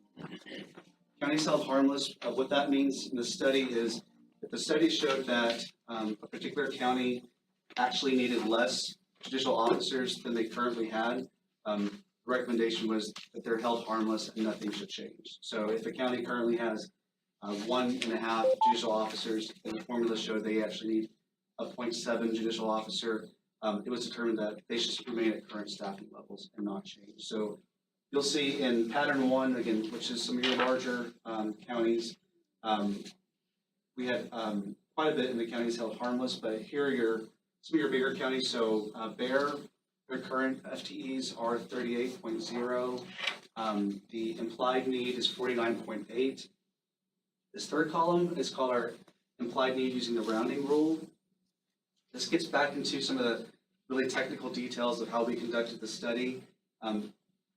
Counties held harmless, what that means in the study is that the study showed that a particular county actually needed less judicial officers than they currently had. The recommendation was that they're held harmless and nothing should change. So if a county currently has 1.5 judicial officers and the formula showed they actually need a 0.7 judicial officer, it was determined that they should remain at current staffing levels and not change. So you'll see in pattern 1, again, which is some of your larger counties, we had quite a bit in the counties held harmless, but here are some of your bigger counties. So Bear, their current FTEs are 38.0. The implied need is 49.8. This third column is called our implied need using the rounding rule. This gets back into some of the really technical details of how we conducted the study.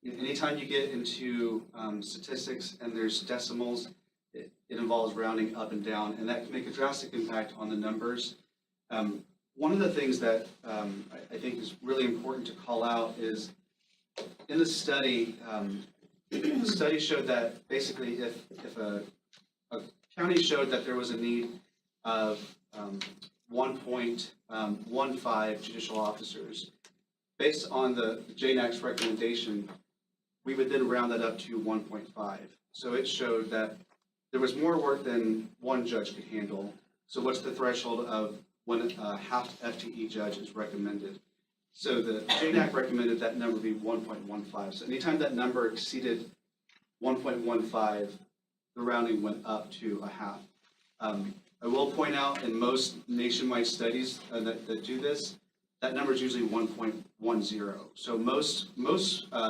Anytime you get into statistics and there's decimals, it involves rounding up and down, and that can make a drastic impact on the numbers. One of the things that I think is really important to call out is in the study, the study showed that basically if a county showed that there was a need of 1.15 judicial officers, based on the JNAC's recommendation, we would then round that up to 1.5. So it showed that there was more work than one judge could handle. So what's the threshold of when a half FTE judge is recommended? So the JNAC recommended that number be 1.15. So anytime that number exceeded 1.15, the rounding went up to a half. I will point out in most nationwide studies that do this, that number is usually 1.10. So most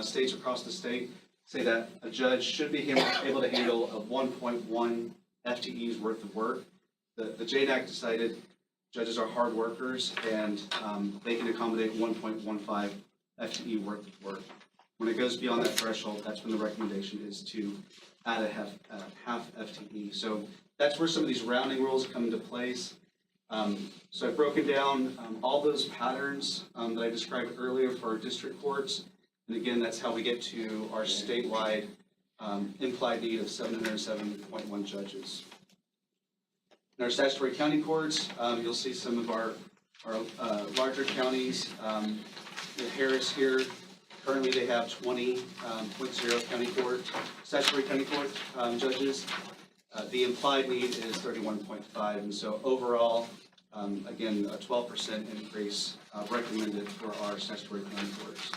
states across the state say that a judge should be able to handle a 1.1 FTEs worth of work. The JNAC decided judges are hard workers and they can accommodate 1.15 FTE worth of work. When it goes beyond that threshold, that's when the recommendation is to add a half FTE. So that's where some of these rounding rules come into place. So I've broken down all those patterns that I described earlier for our district courts. And again, that's how we get to our statewide implied need of 707.1 judges. In our statutory county courts, you'll see some of our larger counties. Harris here, currently they have 20.0 county court, statutory county court judges. The implied need is 31.5, and so overall, again, a 12% increase recommended for our statutory county courts.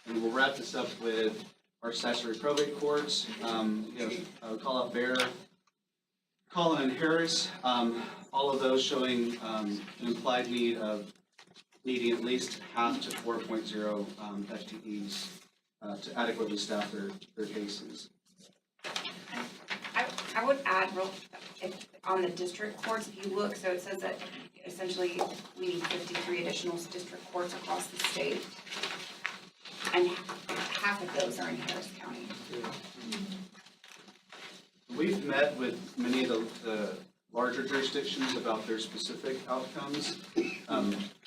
And we'll wrap this up with our statutory probate courts. I would call out Bear, Collin, and Harris. All of those showing an implied need of needing at least half to 4.0 FTEs to adequately staff their cases. I would add on the district courts, if you look, so it says that essentially we need 53 additional district courts across the state. And half of those are in Harris County. We've met with many of the larger jurisdictions about their specific outcomes.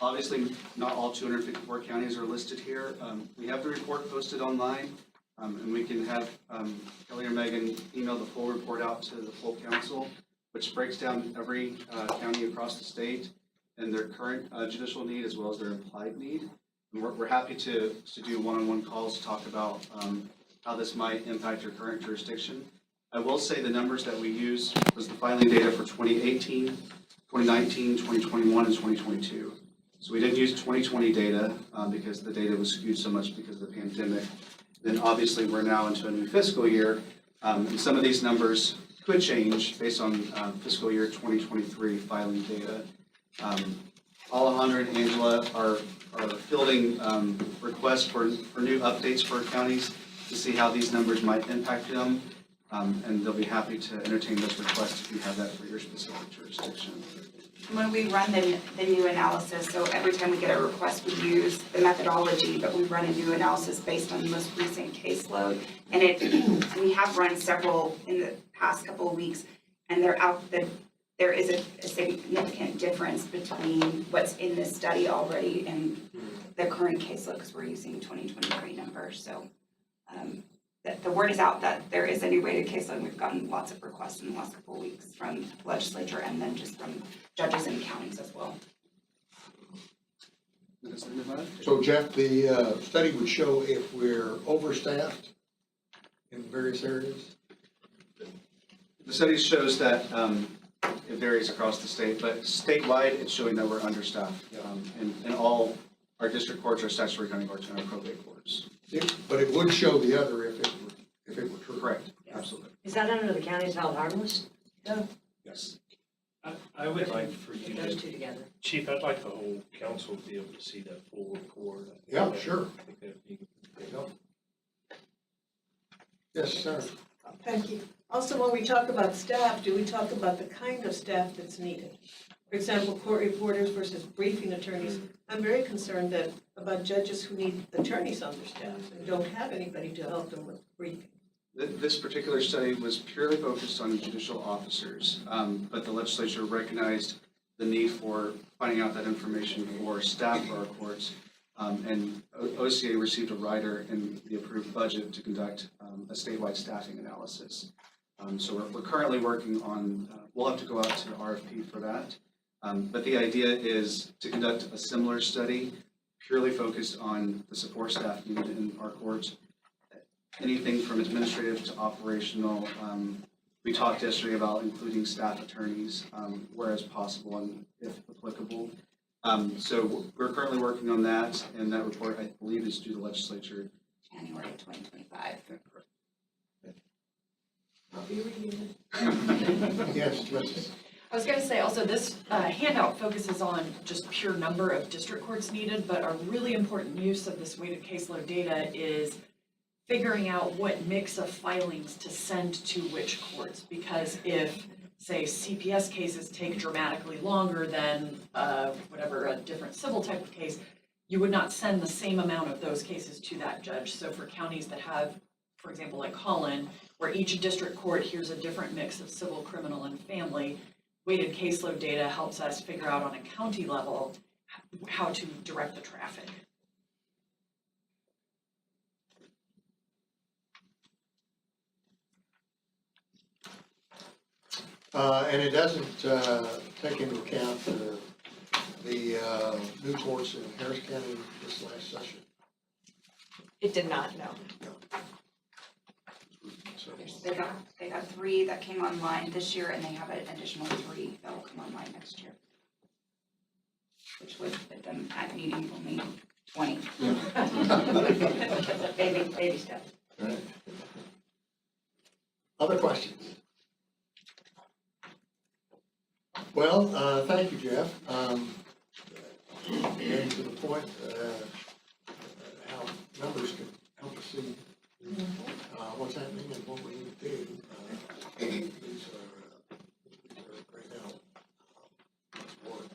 Obviously, not all 254 counties are listed here. We have the report posted online, and we can have Kelly or Megan email the full report out to the full council, which breaks down every county across the state and their current judicial need as well as their implied need. And we're happy to do one-on-one calls to talk about how this might impact your current jurisdiction. I will say the numbers that we use was the filing data for 2018, 2019, 2021, and 2022. So we didn't use 2020 data because the data was skewed so much because of the pandemic. Then obviously we're now into a new fiscal year, and some of these numbers could change based on fiscal year 2023 filing data. Alejandra and Angela are fielding requests for new updates for counties to see how these numbers might impact them, and they'll be happy to entertain those requests if you have that for your specific jurisdiction. When we run the new analysis, so every time we get a request, we use the methodology, but we run a new analysis based on the most recent caseload. And we have run several in the past couple of weeks, and there is a significant difference between what's in this study already and the current caseload, because we're using 2023 numbers. So the word is out that there is a new weighted caseload, and we've gotten lots of requests in the last couple of weeks from the legislature and then just from judges and counties as well. So Jeff, the study would show if we're overstaffed in various areas? The study shows that it varies across the state, but statewide, it's showing that we're understaffed. And all our district courts, our statutory county courts, and our probate courts. But it would show the other if it were true. Correct, absolutely. Is that under the county's held harmless? No. Yes. I would like for you Those to, two together. Chief, I'd like the whole council to be able to see that full report. Yeah, sure. I think that'd be great. Yes, sir. Thank you. Also, when we talk about staff, do we talk about the kind of staff that's needed? For example, court reporters versus briefing attorneys. I'm very concerned about judges who need attorneys on their staff and don't have anybody to help them with briefing. This particular study was purely focused on judicial officers, but the legislature recognized the need for finding out that information for staff for our courts. And OCA received a rider in the approved budget to conduct a statewide staffing analysis. So we're currently working on, we'll have to go out to RFP for that. But the idea is to conduct a similar study purely focused on the support staff needed in our courts. Anything from administrative to operational. We talked yesterday about including staff attorneys where as possible and if applicable. So we're currently working on that, and that report, I believe, is due to the legislature. January 2025. I'll be reading it. Yes, let's. I was gonna say also, this handout focuses on just pure number of district courts needed, but a really important use of this weighted caseload data is figuring out what mix of filings to send to which courts. Because if, say, CPS cases take dramatically longer than whatever, a different civil type of case, you would not send the same amount of those cases to that judge. So for counties that have, for example, like Holland, where each district court hears a different mix of civil, criminal, and family, weighted caseload data helps us figure out on a county level how to direct the traffic. And it doesn't take into account the new courts in Harris County this last session. It did not, no. So, They got 3 that came online this year, and they have an additional 3 that will come online next year. Which would put them at needing only 20. Baby steps. right. Other questions? Well, thank you, Jeff. Getting to the point, how numbers can help us see what's happening and what we need to do. These are right now much work.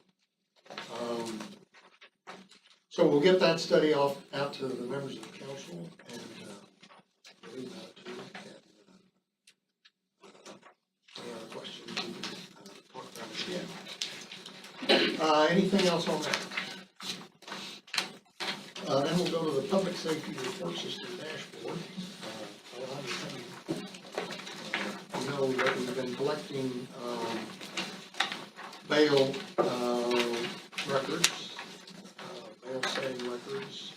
So we'll get that study out to the members of the council and we'll leave that to you. And, any other questions? We can talk about it again. Anything else on that? Then we'll go to the Public Safety Report System dashboard. You know that we've been collecting, bail, records, bail setting records,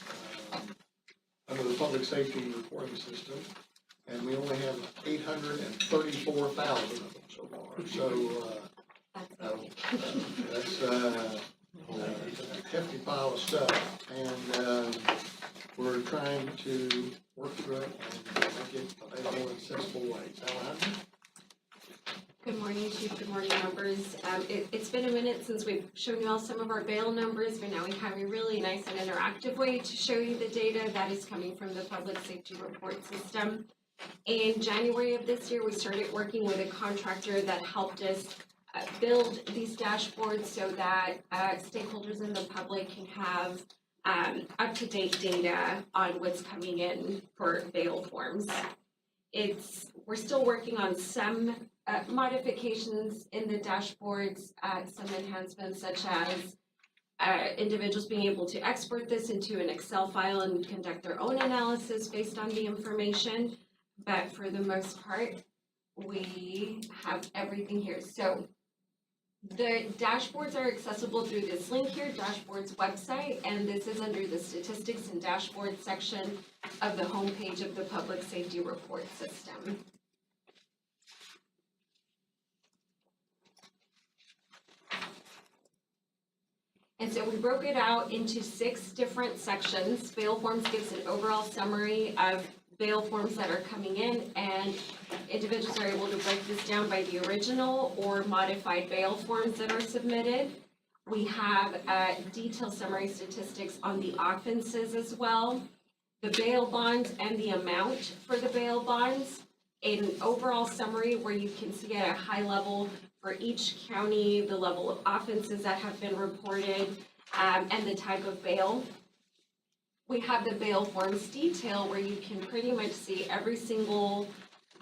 under the Public Safety Reporting System, and we only have 834,000 of them so far, so, that's, a hefty pile of stuff, and, we're trying to work through it and make it available in sensible ways. Alejandra? Good morning, Chief. Good morning, members. It's been a minute since we've shown you all some of our bail numbers, but now we have a really nice and interactive way to show you the data that is coming from the Public Safety Report System. In January of this year, we started working with a contractor that helped us build these dashboards so that stakeholders in the public can have up-to-date data on what's coming in for bail forms. We're still working on some modifications in the dashboards, some enhancements such as individuals being able to export this into an Excel file and conduct their own analysis based on the information. But for the most part, we have everything here. So the dashboards are accessible through this link here, Dashboards website, and this is under the Statistics and Dashboards section of the homepage of the Public Safety Report System. And so we broke it out into 6 different sections. Bail forms gives an overall summary of bail forms that are coming in, and individuals are able to break this down by the original or modified bail forms that are submitted. We have detailed summary statistics on the offenses as well, the bail bonds and the amount for the bail bonds, an overall summary where you can see at a high level for each county, the level of offenses that have been reported, and the type of bail. We have the bail forms detail where you can pretty much see every single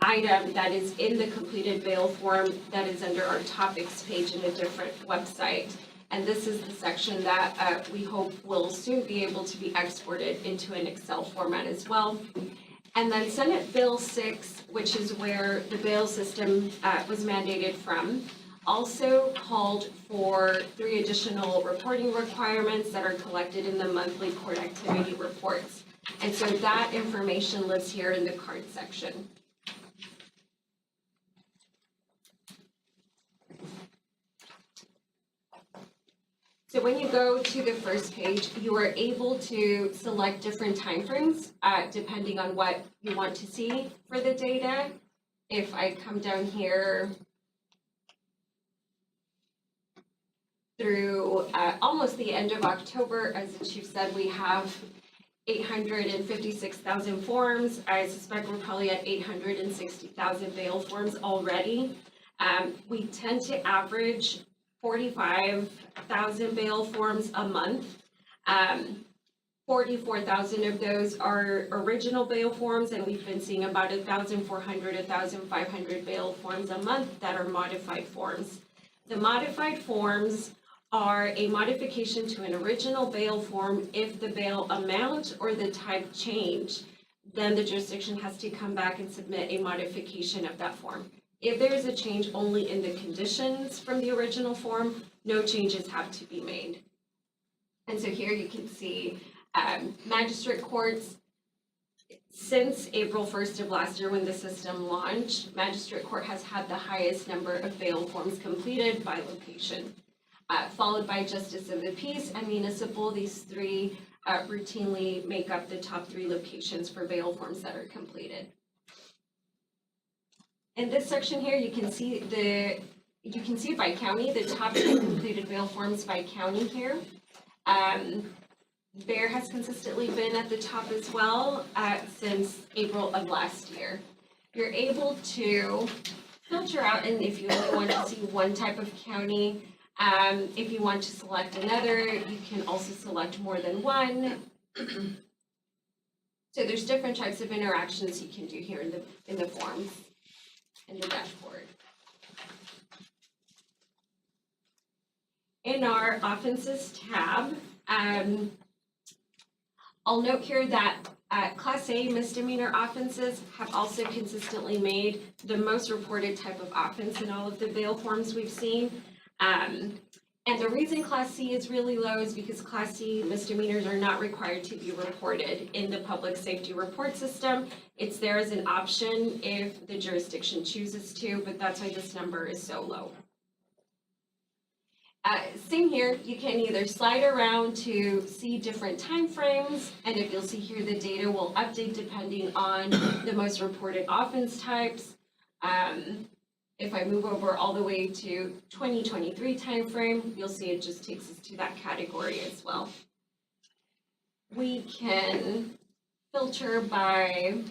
item that is in the completed bail form that is under our topics page in a different website. And this is the section that we hope will soon be able to be exported into an Excel format as well. And then Senate Bill 6, which is where the bail system was mandated from, also called for 3 additional reporting requirements that are collected in the monthly court activity reports. And so that information lives here in the card section. So when you go to the first page, you are able to select different timeframes depending on what you want to see for the data. If I come down here through almost the end of October, as the chief said, we have 856,000 forms. I suspect we're probably at 860,000 bail forms already. We tend to average 45,000 bail forms a month. 44,000 of those are original bail forms, and we've been seeing about 1,400, 1,500 bail forms a month that are modified forms. The modified forms are a modification to an original bail form if the bail amount or the type change. Then the jurisdiction has to come back and submit a modification of that form. If there is a change only in the conditions from the original form, no changes have to be made. And so here you can see magistrate courts, since April 1st of last year when the system launched, magistrate court has had the highest number of bail forms completed by location, followed by justice of the peace and municipal. These 3 routinely make up the top 3 locations for bail forms that are completed. In this section here, you can see by county, the top 2 completed bail forms by county here. Bear has consistently been at the top as well since April of last year. You're able to filter out, and if you only want to see one type of county, if you want to select another, you can also select more than one. So there's different types of interactions you can do here in the forms, in the dashboard. in our offenses tab, I'll note here that Class A misdemeanor offenses have also consistently made the most reported type of offense in all of the bail forms we've seen. And the reason Class C is really low is because Class C misdemeanors are not required to be reported in the public safety report system. It's there as an option if the jurisdiction chooses to, but that's why this number is so low. Same here, you can either slide around to see different timeframes, and if you'll see here, the data will update depending on the most reported offense types. If I move over all the way to 2023 timeframe, you'll see it just takes us to that category as well. We can filter by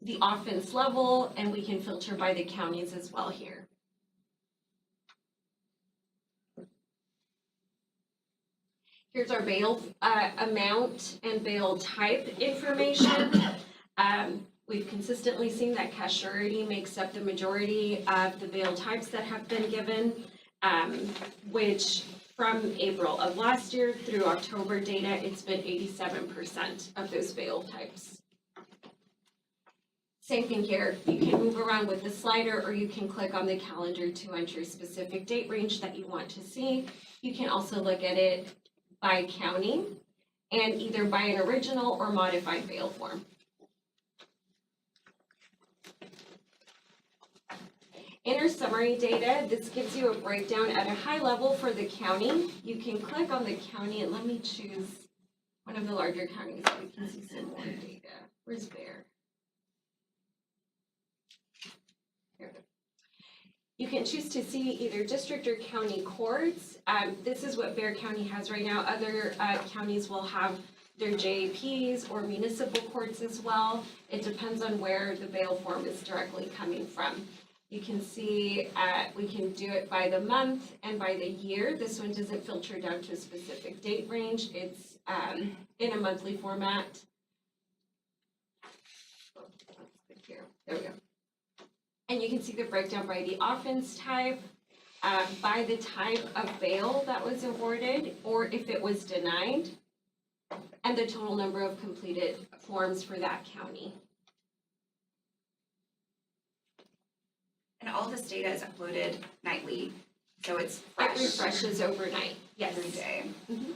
the offense level, and we can filter by the counties as well here. Here's our bail amount and bail type information. We've consistently seen that cash surety makes up the majority of the bail types that have been given, which from April of last year through October data, it's been 87% of those bail types. Same thing here, you can move around with the slider or you can click on the calendar to enter a specific date range that you want to see. You can also look at it by county and either by an original or modified bail form. In our summary data, this gives you a breakdown at a high level for the county. You can click on the county and let me choose one of the larger counties so we can see some more data. Where's Bear? Here. You can choose to see either district or county courts. This is what Bear County has right now. Other counties will have their JAPs or municipal courts as well. It depends on where the bail form is directly coming from. You can see we can do it by the month and by the year. This one doesn't filter down to a specific date range. It's in a monthly format. There we go. And you can see the breakdown by the offense type, by the type of bail that was awarded, or if it was denied, and the total number of completed forms for that county. And all this data is uploaded nightly, so it's fresh. It refreshes overnight, yes. Every day. Mm-hmm.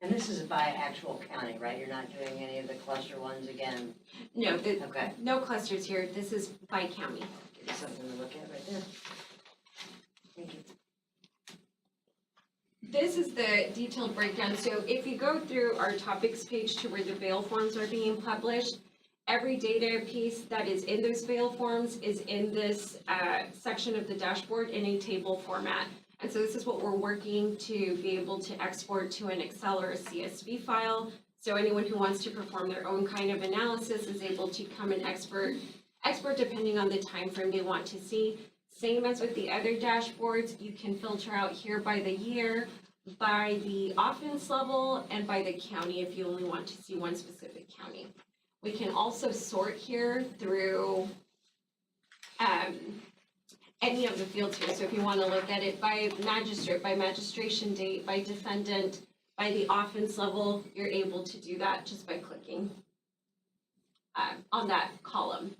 And this is by actual county, right? You're not doing any of the cluster ones again? No, Okay. no clusters here. This is by county. Give you something to look at right there. Thank you. This is the detailed breakdown. So if you go through our topics page to where the bail forms are being published, every data piece that is in those bail forms is in this section of the dashboard in a table format. And so this is what we're working to be able to export to an Excel or a CSV file. So anyone who wants to perform their own kind of analysis is able to come and export depending on the time frame they want to see. Same as with the other dashboards, you can filter out here by the year, by the offense level, and by the county if you only want to see one specific county. We can also sort here through any of the fields here. So if you want to look at it by magistrate, by magistration date, by defendant, by the offense level, you're able to do that just by clicking on that column.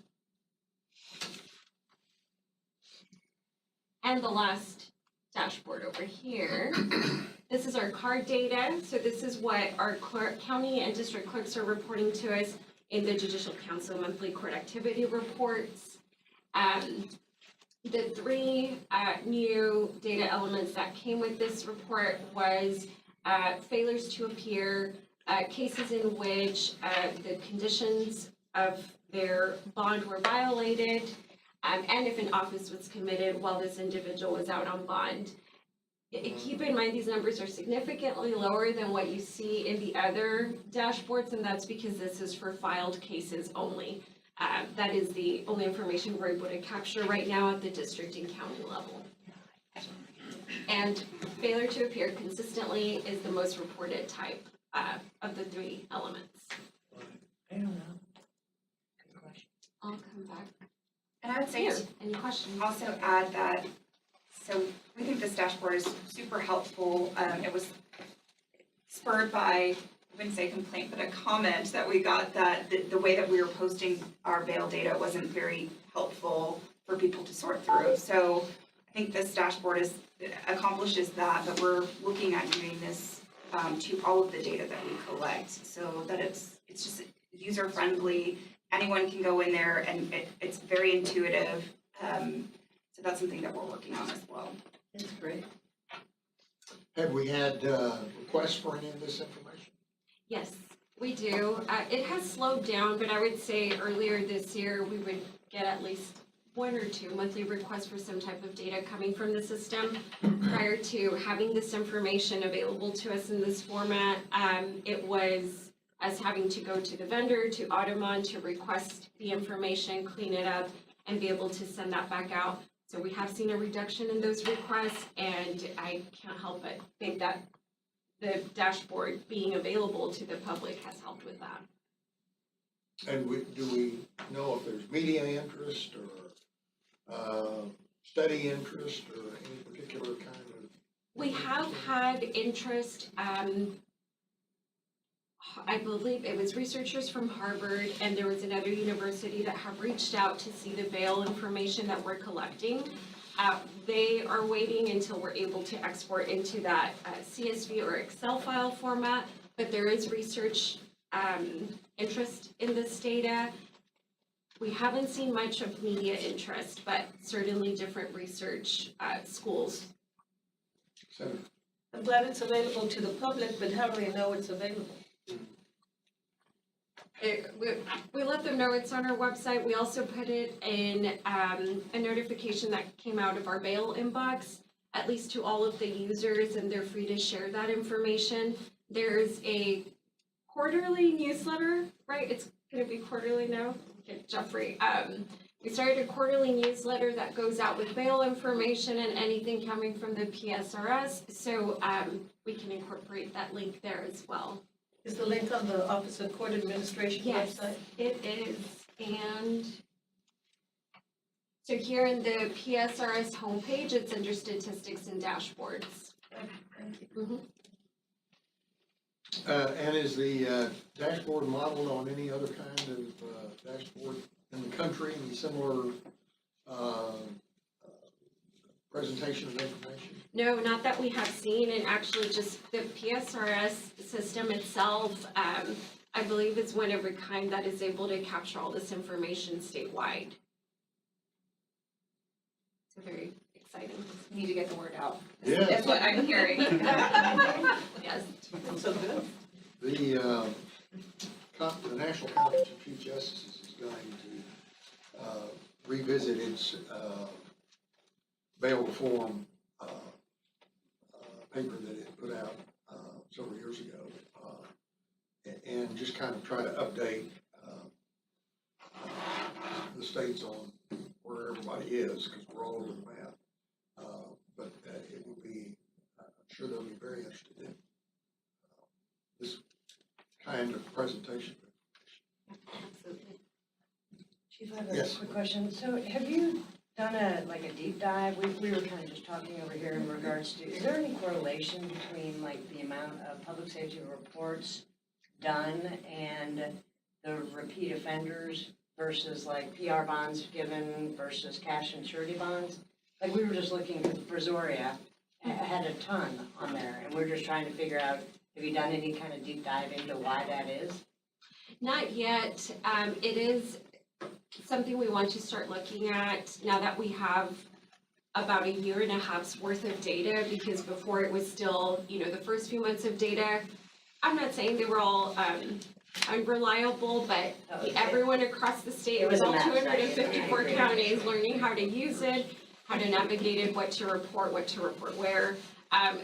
And the last dashboard over here, this is our card data. So this is what our county and district clerks are reporting to us in the Judicial Council monthly court activity reports. The three new data elements that came with this report was failures to appear, cases in which the conditions of their bond were violated, and if an offense was committed while this individual was out on bond. Keep in mind, these numbers are significantly lower than what you see in the other dashboards, and that's because this is for filed cases only. That is the only information we're able to capture right now at the district and county level. And failure to appear consistently is the most reported type of the three elements. I don't know. Good question. I'll come back. And I would say Here, any questions? also add that So we think this dashboard is super helpful. It was spurred by, I wouldn't say complaint, but a comment that we got that the way that we were posting our bail data wasn't very helpful for people to sort through. So I think this dashboard accomplishes that, but we're looking at doing this to all of the data that we collect so that it's just user friendly. Anyone can go in there and it's very intuitive. So that's something that we're working on as well. That's great. Have we had requests for any of this information? Yes, we do. It has slowed down, but I would say earlier this year, we would get at least 1 or 2 monthly requests for some type of data coming from the system. Prior to having this information available to us in this format, it was us having to go to the vendor, to Audemon, to request the information, clean it up, and be able to send that back out. So we have seen a reduction in those requests, and I can't help but think that the dashboard being available to the public has helped with that. And do we know if there's media interest or study interest or any particular kind of? We have had interest, I believe it was researchers from Harvard and there was another university that have reached out to see the bail information that we're collecting. They are waiting until we're able to export into that CSV or Excel file format, but there is research interest in this data. We haven't seen much of media interest, but certainly different research schools. Senator? I'm glad it's available to the public, but how do we know it's available? We let them know it's on our website. We also put it in a notification that came out of our bail inbox, at least to all of the users, and they're free to share that information. There's a quarterly newsletter, right? It's gonna be quarterly now? Okay, Jeffrey. We started a quarterly newsletter that goes out with bail information and anything coming from the PSRS, so we can incorporate that link there as well. Is the link on the Office of Court Administration website? Yes, it is, and so here in the PSRS homepage, it's under statistics and dashboards. Thank you. And is the dashboard modeled on any other kind of dashboard in the country, any similar presentation of information? No, not that we have seen, and actually just the PSRS system itself, I believe is one of a kind that is able to capture all this information statewide. So very exciting. We need to get the word out. Yeah. That's what I'm hearing. Yes. So good. The National Conference of Chief Justices is going to revisit its bail reform paper that it put out several years ago, and just kind of try to update the states on where everybody is, because we're all over the map. But it will be, I'm sure they'll be very interested in this kind of presentation. Absolutely. Chief, I have a Yes. quick question. So have you done a deep dive? We were kind of just talking over here in regards to, is there any correlation between like the amount of public safety reports done and the repeat offenders versus like PR bonds given versus cash and surety bonds? Like we were just looking, because Brazoria had a ton on there, and we're just trying to figure out, have you done any kind of deep dive into why that is? Not yet. It is something we want to start looking at now that we have about 1.5 years worth of data, because before it was still, the first few months of data, I'm not saying they were all unreliable, but everyone across the state, it was all 254 counties learning how to use it, how to navigate it, what to report where.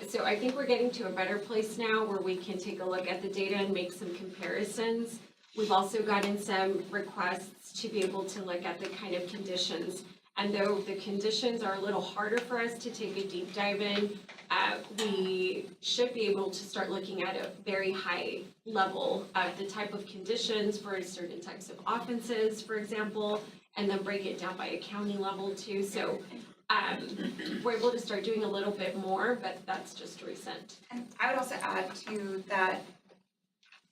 So I think we're getting to a better place now where we can take a look at the data and make some comparisons. We've also gotten some requests to be able to look at the kind of conditions. And though the conditions are a little harder for us to take a deep dive in, we should be able to start looking at a very high level of the type of conditions for certain types of offenses, for example, and then break it down by a county level too. So We're able to start doing a little bit more, but that's just recent. And I would also add to that,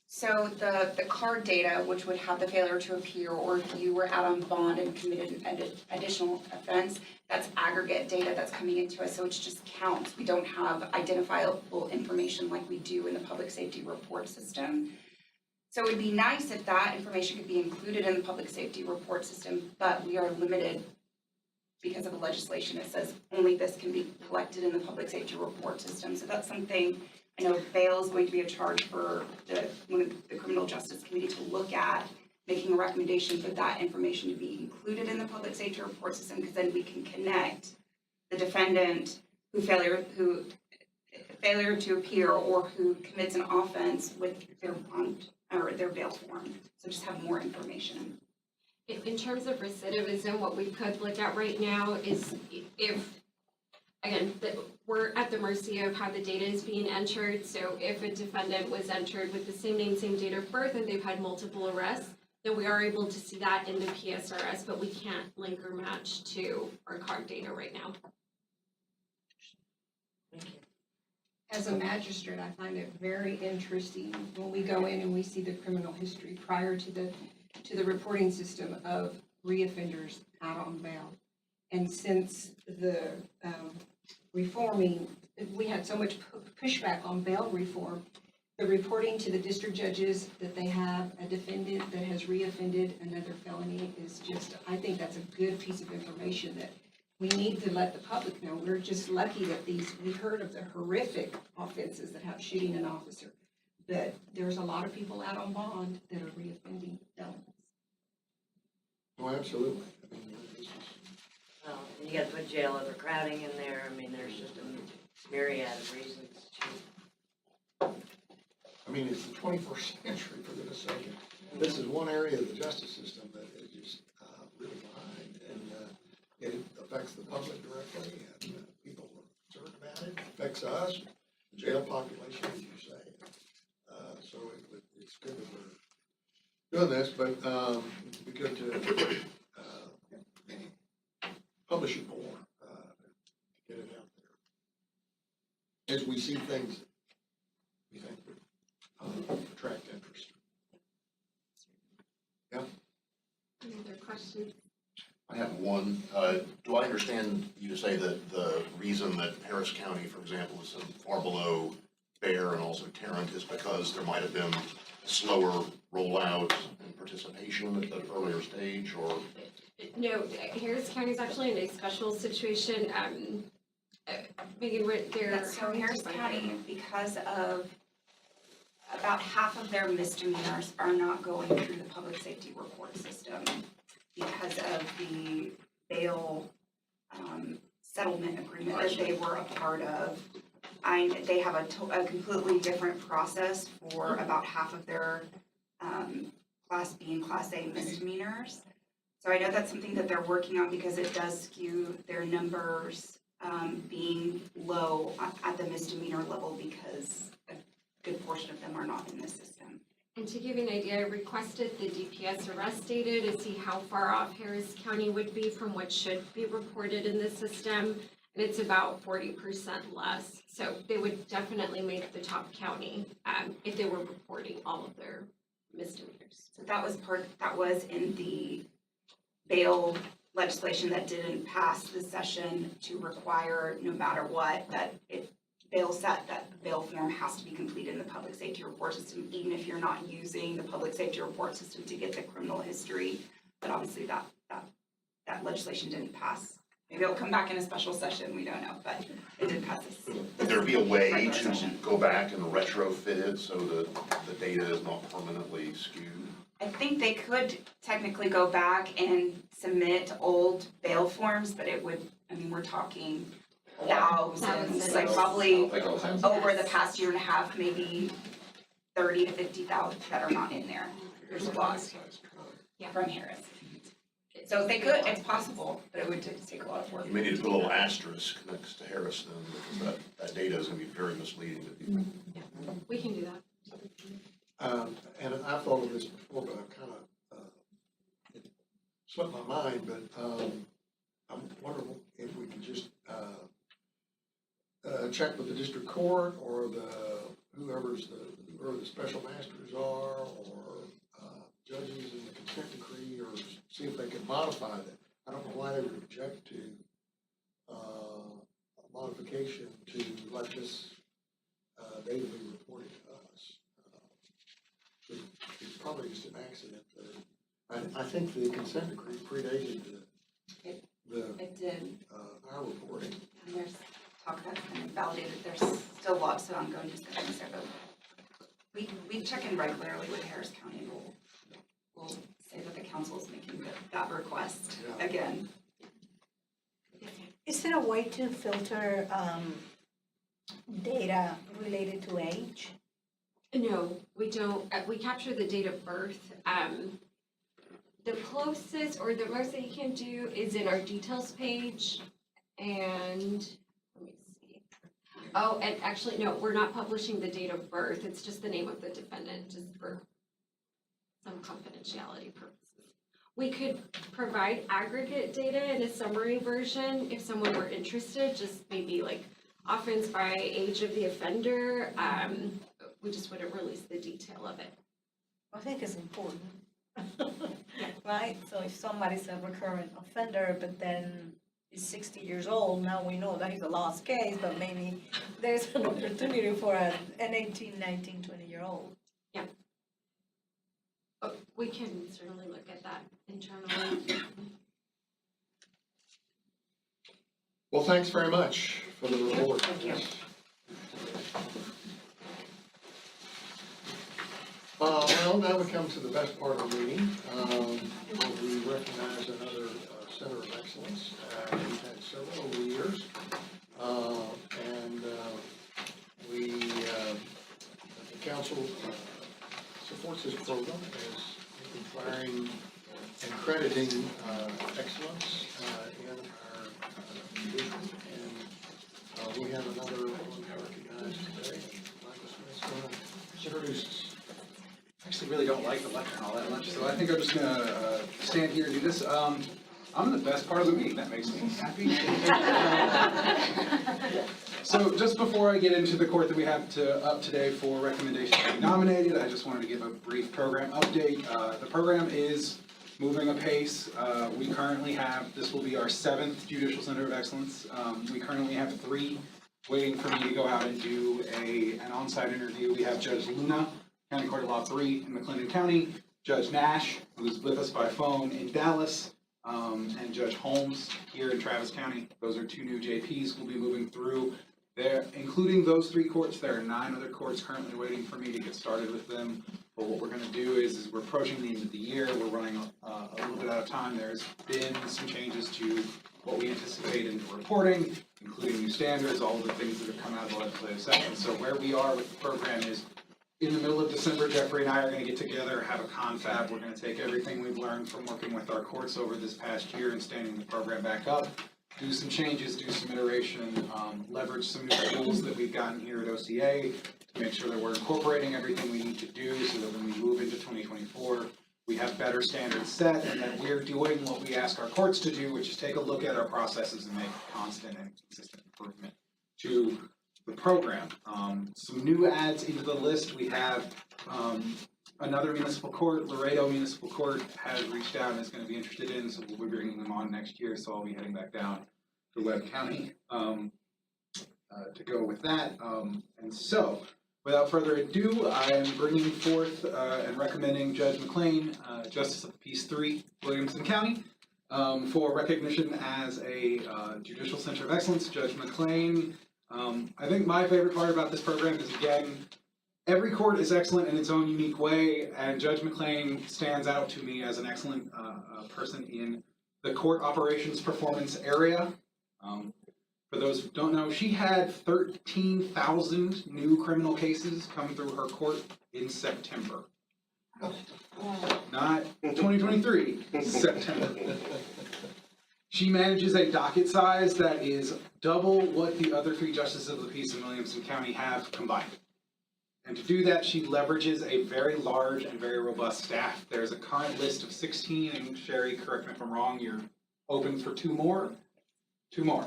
so the card data, which would have the failure to appear, or if you were out on bond and committed an additional offense, that's aggregate data that's coming into us, so it's just counts. We don't have identifiable information like we do in the public safety report system. So it would be nice if that information could be included in the public safety report system, but we are limited because of the legislation. It says only this can be collected in the public safety report system. So that's something, I know bail is going to be a charge for the Criminal Justice Committee to look at, making a recommendation for that information to be included in the public safety report system, because then we can connect the defendant who failure to appear or who commits an offense with their bond or their bail form. So just have more information. In terms of recidivism, what we could look at right now is if, again, we're at the mercy of how the data is being entered. So if a defendant was entered with the same name, same date of birth, and they've had multiple arrests, then we are able to see that in the PSRS, but we can't link or match to our card data right now. As a magistrate, I find it very interesting when we go in and we see the criminal history prior to the reporting system of reoffenders out on bail. And since the reforming, we had so much pushback on bail reform, the reporting to the district judges that they have a defendant that has reoffended another felony is just, I think that's a good piece of information that we need to let the public know. We're just lucky that we heard of the horrific offenses that have shooting an officer, but there's a lot of people out on bond that are reoffending felons. Oh, absolutely. I mean, this is, Well, and you gotta put jail overcrowding in there, I mean, there's just a myriad of reasons to. I mean, it's the 21st century, for goodness sake. This is one area of the justice system that is just really behind, and it affects the public directly, and people are concerned about it. It affects us, the jail population, as you say. So it's good that we're doing this, but it'd be good to publish it more, get it out there. As we see things, we think would attract interest. Yeah? Any other questions? I have one. Do I understand you to say that the reason that Harris County, for example, is far below Bear and also Tarrant is because there might have been slower rollout and participation at an earlier stage, or? No, Harris County is actually in a special situation. Megan, So Harris County, because of about half of their misdemeanors are not going through the public safety report system because of the bail settlement agreement that they were a part of. They have a completely different process for about half of their Class B and Class A misdemeanors. So I know that's something that they're working on because it does skew their numbers being low at the misdemeanor level because a good portion of them are not in the system. And to give you an idea, I requested the DPS arrest data to see how far off Harris County would be from what should be reported in the system. And it's about 40% less. So they would definitely make the top county if they were reporting all of their misdemeanors. So that was in the bail legislation that didn't pass this session to require, no matter what, that if bail form has to be completed in the public safety report system, even if you're not using the public safety report system to get the criminal history. But obviously that legislation didn't pass. Maybe it'll come back in a special session, we don't know, but it did pass this. Would there be a way to go back and retrofit it so that the data is not permanently skewed? I think they could technically go back and submit old bail forms, but it would, I mean, we're talking thousands, like probably over the past year and a half, maybe 30 to 50,000 that are not in there. There's a lot from Harris. So if they could, it's possible, but it would take a lot of work. You may need to put a little asterisk next to Harris then, because that data is going to be very misleading to people. Yeah, we can do that. And I thought of this before, but I've kind of it slipped my mind, but I'm wondering if we can just, check with the district court or whoever the special masters are, or, judges in the consent decree, or see if they can modify that. I don't know why they would object to, a modification to let this, data be reported to us. It's probably just an accident. I think the consent decree predated It did. our reporting. And there's talk about it kind of validated, there's still lots of ongoing discussions there, but we check in regularly with Harris County, and we'll say that the council is making that request again. Is there a way to filter data related to age? No, we don't. We capture the date of birth. The closest or the most that you can do is in our details page. And let me see. Oh, and actually, no, we're not publishing the date of birth. It's just the name of the defendant, just for some confidentiality purposes. We could provide aggregate data in a summary version if someone were interested, just maybe like offense by age of the offender. We just wouldn't release the detail of it. I think it's important. Right? So if somebody's a recurrent offender, but then is 60 years old, now we know that he's a lost case, but maybe there's an opportunity for an 18, 19, 20-year-old. Yeah. But we can certainly look at that internally. Well, thanks very much for the report. Thank you. Well, now we come to the best part of the meeting, where we recognize another Center of Excellence. We've had several over the years, and the council supports this program as inspiring and crediting excellence in our division. And we have another one recognized today. Michael Smith's going to introduce us. I actually really don't like the lectern all that much, so I think I'm just gonna stand here and do this. I'm in the best part of the meeting, that makes me happy. So just before I get into the court that we have up today for recommendation to be nominated, I just wanted to give a brief program update. The program is moving apace. We currently have, this will be our 7th Judicial Center of Excellence. We currently have 3 waiting for me to go out and do an on-site interview. We have Judge Luna, County Court of Law 3 in McLennan County, Judge Nash, who's with us by phone in Dallas, and Judge Holmes here in Travis County. Those are 2 new JPs we'll be moving through. There, including those 3 courts, there are 9 other courts currently waiting for me to get started with them. But what we're going to do is we're approaching the end of the year. We're running a little bit out of time. There's been some changes to what we anticipate in reporting, including new standards, all of the things that have come out of the legislative session. So where we are with the program is, in the middle of December, Jeffrey and I are going to get together, have a confab. We're going to take everything we've learned from working with our courts over this past year and standing the program back up, do some changes, do some iteration, leverage some new tools that we've gotten here at OCA to make sure that we're incorporating everything we need to do so that when we move into 2024, we have better standards set and that we're doing what we ask our courts to do, which is take a look at our processes and make constant and consistent improvement to the program. Some new adds into the list. We have another municipal court, Laredo Municipal Court, has reached out and is going to be interested in, so we'll be bringing them on next year. So I'll be heading back down to Webb County to go with that. And so, without further ado, I am bringing forth and recommending Judge McLean, Justice of the Peace 3, Williamson County, for recognition as a Judicial Center of Excellence. Judge McLean. I think my favorite part about this program is, again, every court is excellent in its own unique way, and Judge McLean stands out to me as an excellent person in the court operations performance area. For those who don't know, she had 13,000 new criminal cases come through her court in September. Not 2023, September. She manages a docket size that is double what the other 3 justices of the peace in Williamson County have combined. And to do that, she leverages a very large and very robust staff. There's a current list of 16, and Sherry, correct me if I'm wrong, you're open for 2 more. Two more.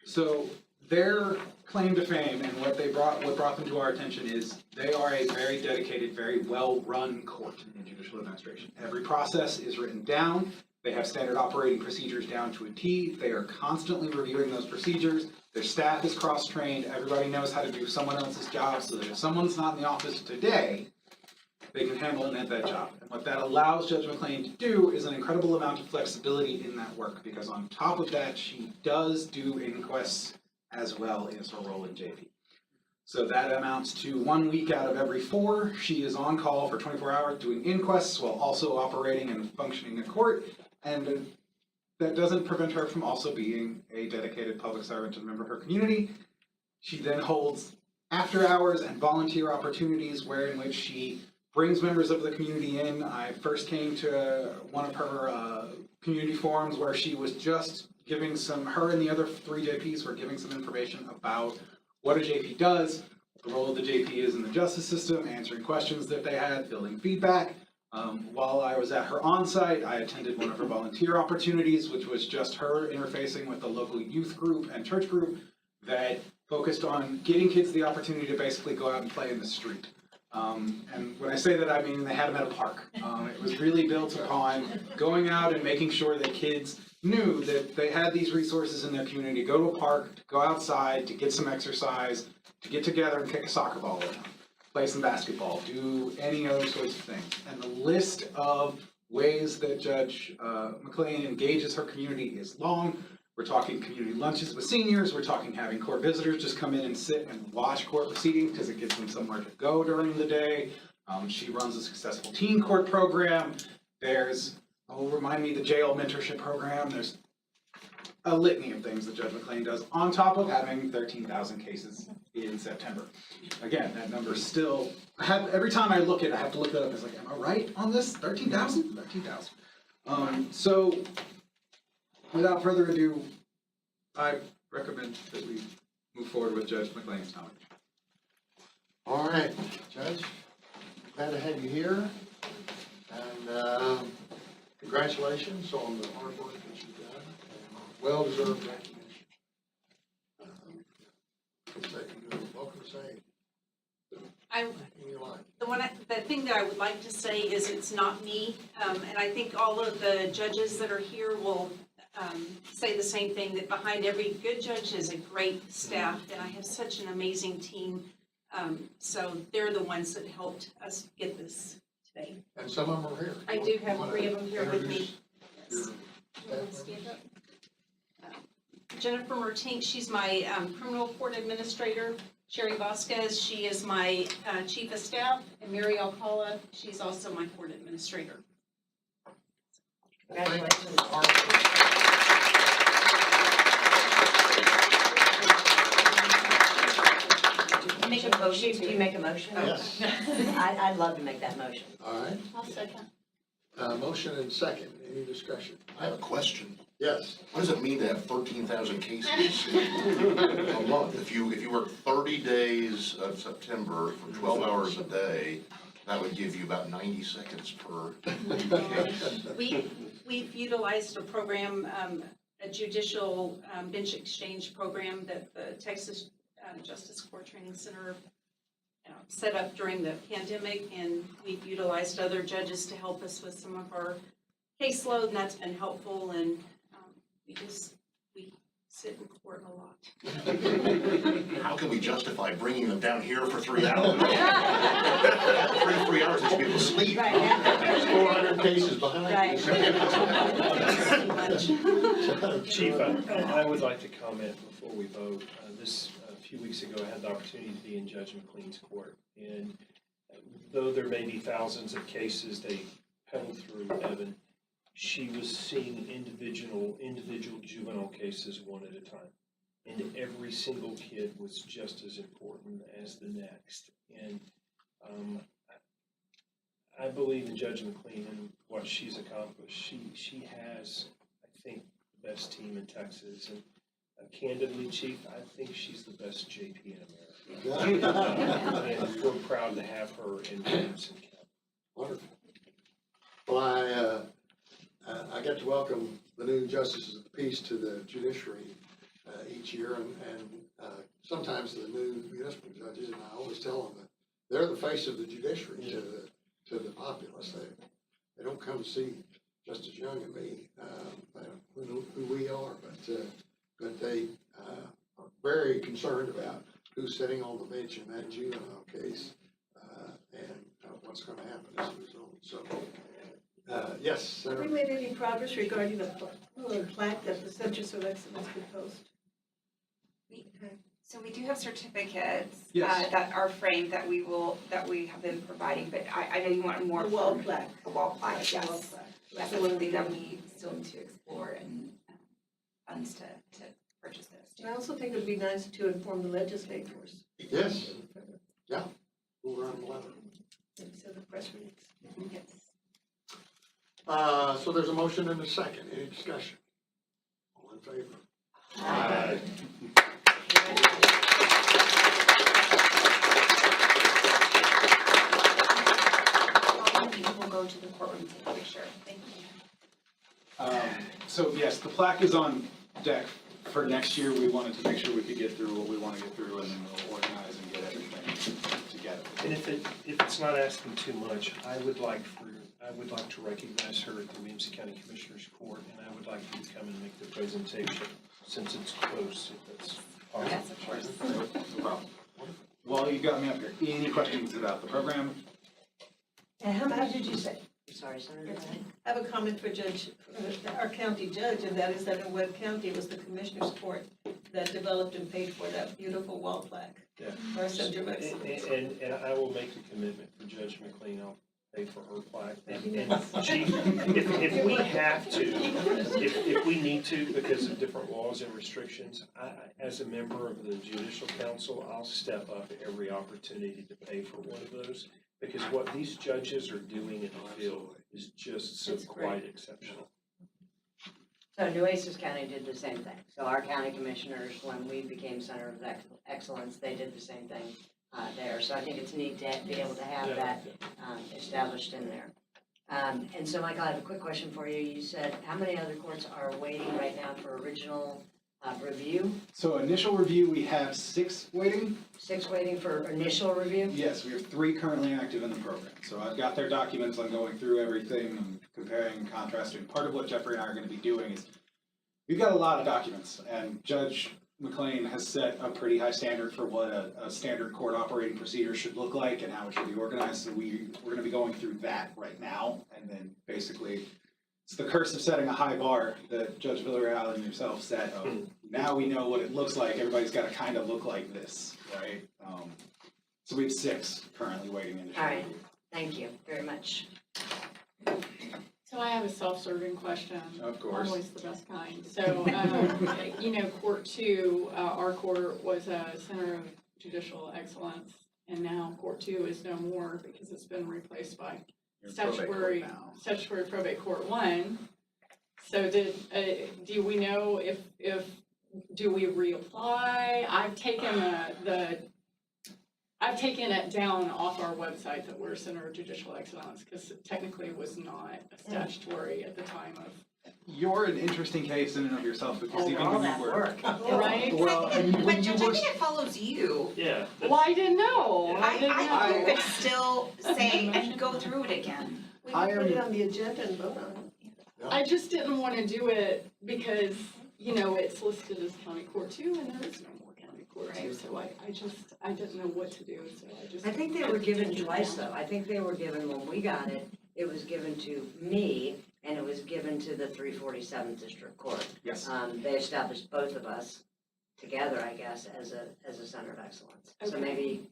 So their claim to fame and what brought them to our attention is they are a very dedicated, very well-run court in judicial administration. Every process is written down. They have standard operating procedures down to a T. They are constantly reviewing those procedures. Their staff is cross-trained. Everybody knows how to do someone else's job so that if someone's not in the office today, they can handle and that job. And what that allows Judge McLean to do is an incredible amount of flexibility in that work, because on top of that, she does do inquests as well as her role in JP. So that amounts to 1 week out of every 4, she is on call for 24 hours doing inquests while also operating and functioning in court. And that doesn't prevent her from also being a dedicated public servant and a member of her community. She then holds after hours and volunteer opportunities in which she brings members of the community in. I first came to one of her community forums where she was just giving her and the other 3 JPs were giving some information about what a JP does, what the role of the JP is in the justice system, answering questions that they had, building feedback. While I was at her on-site, I attended one of her volunteer opportunities, which was just her interfacing with the local youth group and church group that focused on getting kids the opportunity to basically go out and play in the street. And when I say that, I mean they had them at a park. It was really built upon going out and making sure that kids knew that they had these resources in their community to go to a park, to go outside, to get some exercise, to get together and kick a soccer ball around, play some basketball, do any other sorts of things. And the list of ways that Judge McLean engages her community is long. We're talking community lunches with seniors. We're talking having court visitors just come in and sit and watch court proceedings because it gives them somewhere to go during the day. She runs a successful teen court program. There's, remind me, the jail mentorship program. There's a litany of things that Judge McLean does on top of having 13,000 cases in September. Again, that number still, every time I look at it, I have to look that up. It's like, am I right on this? 13,000? 13,000. So, without further ado, I recommend that we move forward with Judge McLean's nomination. All right, Judge, glad to have you here, and congratulations on the hard work that you've done, and well-deserved recognition. Welcome to say anything you like. The thing that I would like to say is it's not me, and I think all of the judges that are here will say the same thing, that behind every good judge is a great staff, and I have such an amazing team. So they're the ones that helped us get this today. And some of them are here. I do have 3 of them here with me. Yes. Stand up. Jennifer Mertink, she's my criminal court administrator. Sherry Vasquez, she is my chief of staff. And Mary Alcala, she's also my court administrator. Congratulations. Make a motion, do you make a motion? Yes. I'd love to make that motion. All right, I'll second. motion and second, any discussion? I have a question. Yes. What does it mean to have 13,000 cases a month? If you work 30 days of September for 12 hours a day, that would give you about 90 seconds per case. We've utilized a program, a judicial bench exchange program that the Texas Justice Court Training Center set up during the pandemic, and we've utilized other judges to help us with some of our caseload, and that's been helpful, and we sit in court a lot. How can we justify bringing them down here for 3 hours? 3 hours, they should be able to sleep. There's 400 cases behind you. Chief, I would like to comment before we vote. A few weeks ago, I had the opportunity to be in Judge McLean's court, and though there may be thousands of cases they pedal through, Evan, she was seeing individual juvenile cases one at a time. And every single kid was just as important as the next. And I believe in Judge McLean and what she's accomplished. She has, I think, the best team in Texas. And candidly, Chief, I think she's the best JP in America. And we're proud to have her in Williamson County. Wonderful. Well, I get to welcome the new justices of the piece to the judiciary each year, and sometimes the new municipal judges, and I always tell them that they're the face of the judiciary to the populace. They don't come to see Justice Young and me, who we are, but they are very concerned about who's sitting on the bench in that juvenile case, and what's gonna happen as a result. So, yes, Have Senator. we made any progress regarding the plaque that the Centers of Excellence could post? So we do have certificates Yes. that are framed that we have been providing, but I know you want more. The wall from- plaque. The wall plaque, Yes, the yes. wall plaque. That's something that we still need to explore and funds to purchase those. And I also think it'd be nice to inform the legislators. Yes, yeah, we'll run the letter. Instead of press release. Yes. So there's a motion and a second. Any discussion? All in favor? Aye. We'll go to the courtroom and take a picture. Thank you. So yes, the plaque is on deck for next year. We wanted to make sure we could get through what we want to get through, and then we'll organize and get everything together. And if it's not asking too much, I would like to recognize her at the Williamson County Commissioners Court, and I would like you to come and make the presentation, since it's close, if that's possible. Yes, of course. No problem. While you got me up here, any questions about the program? And how many did you say? Sorry, Senator. I have a comment for our county judge, and that is that in Webb County, it was the Commissioners Court that developed and paid for that beautiful wall plaque. Yeah. For our Center of Excellence. And I will make a commitment for Judge McLean, I'll pay for her plaque. And Yes. Chief, if we have to, if we need to, because of different laws and restrictions, as a member of the Judicial Council, I'll step up at every opportunity to pay for one of those. Because what these judges are doing in the field is just so quite exceptional. So Nueces County did the same thing. So our county commissioners, when we became Center of Excellence, they did the same thing there. So I think it's neat to be able to have that established in there. And so Michael, I have a quick question for you. You said, how many other courts are waiting right now for original review? So initial review, we have 6 waiting. 6 waiting for initial review? Yes, we have 3 currently active in the program. So I've got their documents, I'm going through everything, I'm comparing, contrasting. Part of what Jeffrey and I are gonna be doing is, we've got a lot of documents, and Judge McLean has set a pretty high standard for what a standard court operating procedure should look like and how it should be organized. So we're gonna be going through that right now, and then basically, it's the curse of setting a high bar that Judge Villarreal and yourself set of, now we know what it looks like, everybody's gotta kind of look like this, right? So we have 6 currently waiting in the All right, thank you very much. So I have a self-serving question. Of course. Always the best kind. So, Court 2, our court was a center of judicial excellence, and now Court 2 is no more because it's been replaced by statutory probate court 1. So do we know if do we reapply? I've taken I've taken it down off our website that we're Center of Judicial Excellence because technically it was not a statutory at the time of. You're an interesting case in and of yourself because even when you were. Right? Well, and But when you Judge, I were. think it follows you. Yeah. Well, I didn't know. I didn't know. think you could still say and go through it again. We can put it on the agenda and vote on it. I just didn't want to do it because, it's listed as county court 2 and there is no more county court 2. So I didn't know what to do, so I just. I think they were given twice though. I think they were given, when we got it, it was given to me and it was given to the 347th District Court. Yes. They established both of us together, I guess, as a center of excellence. So Okay. maybe,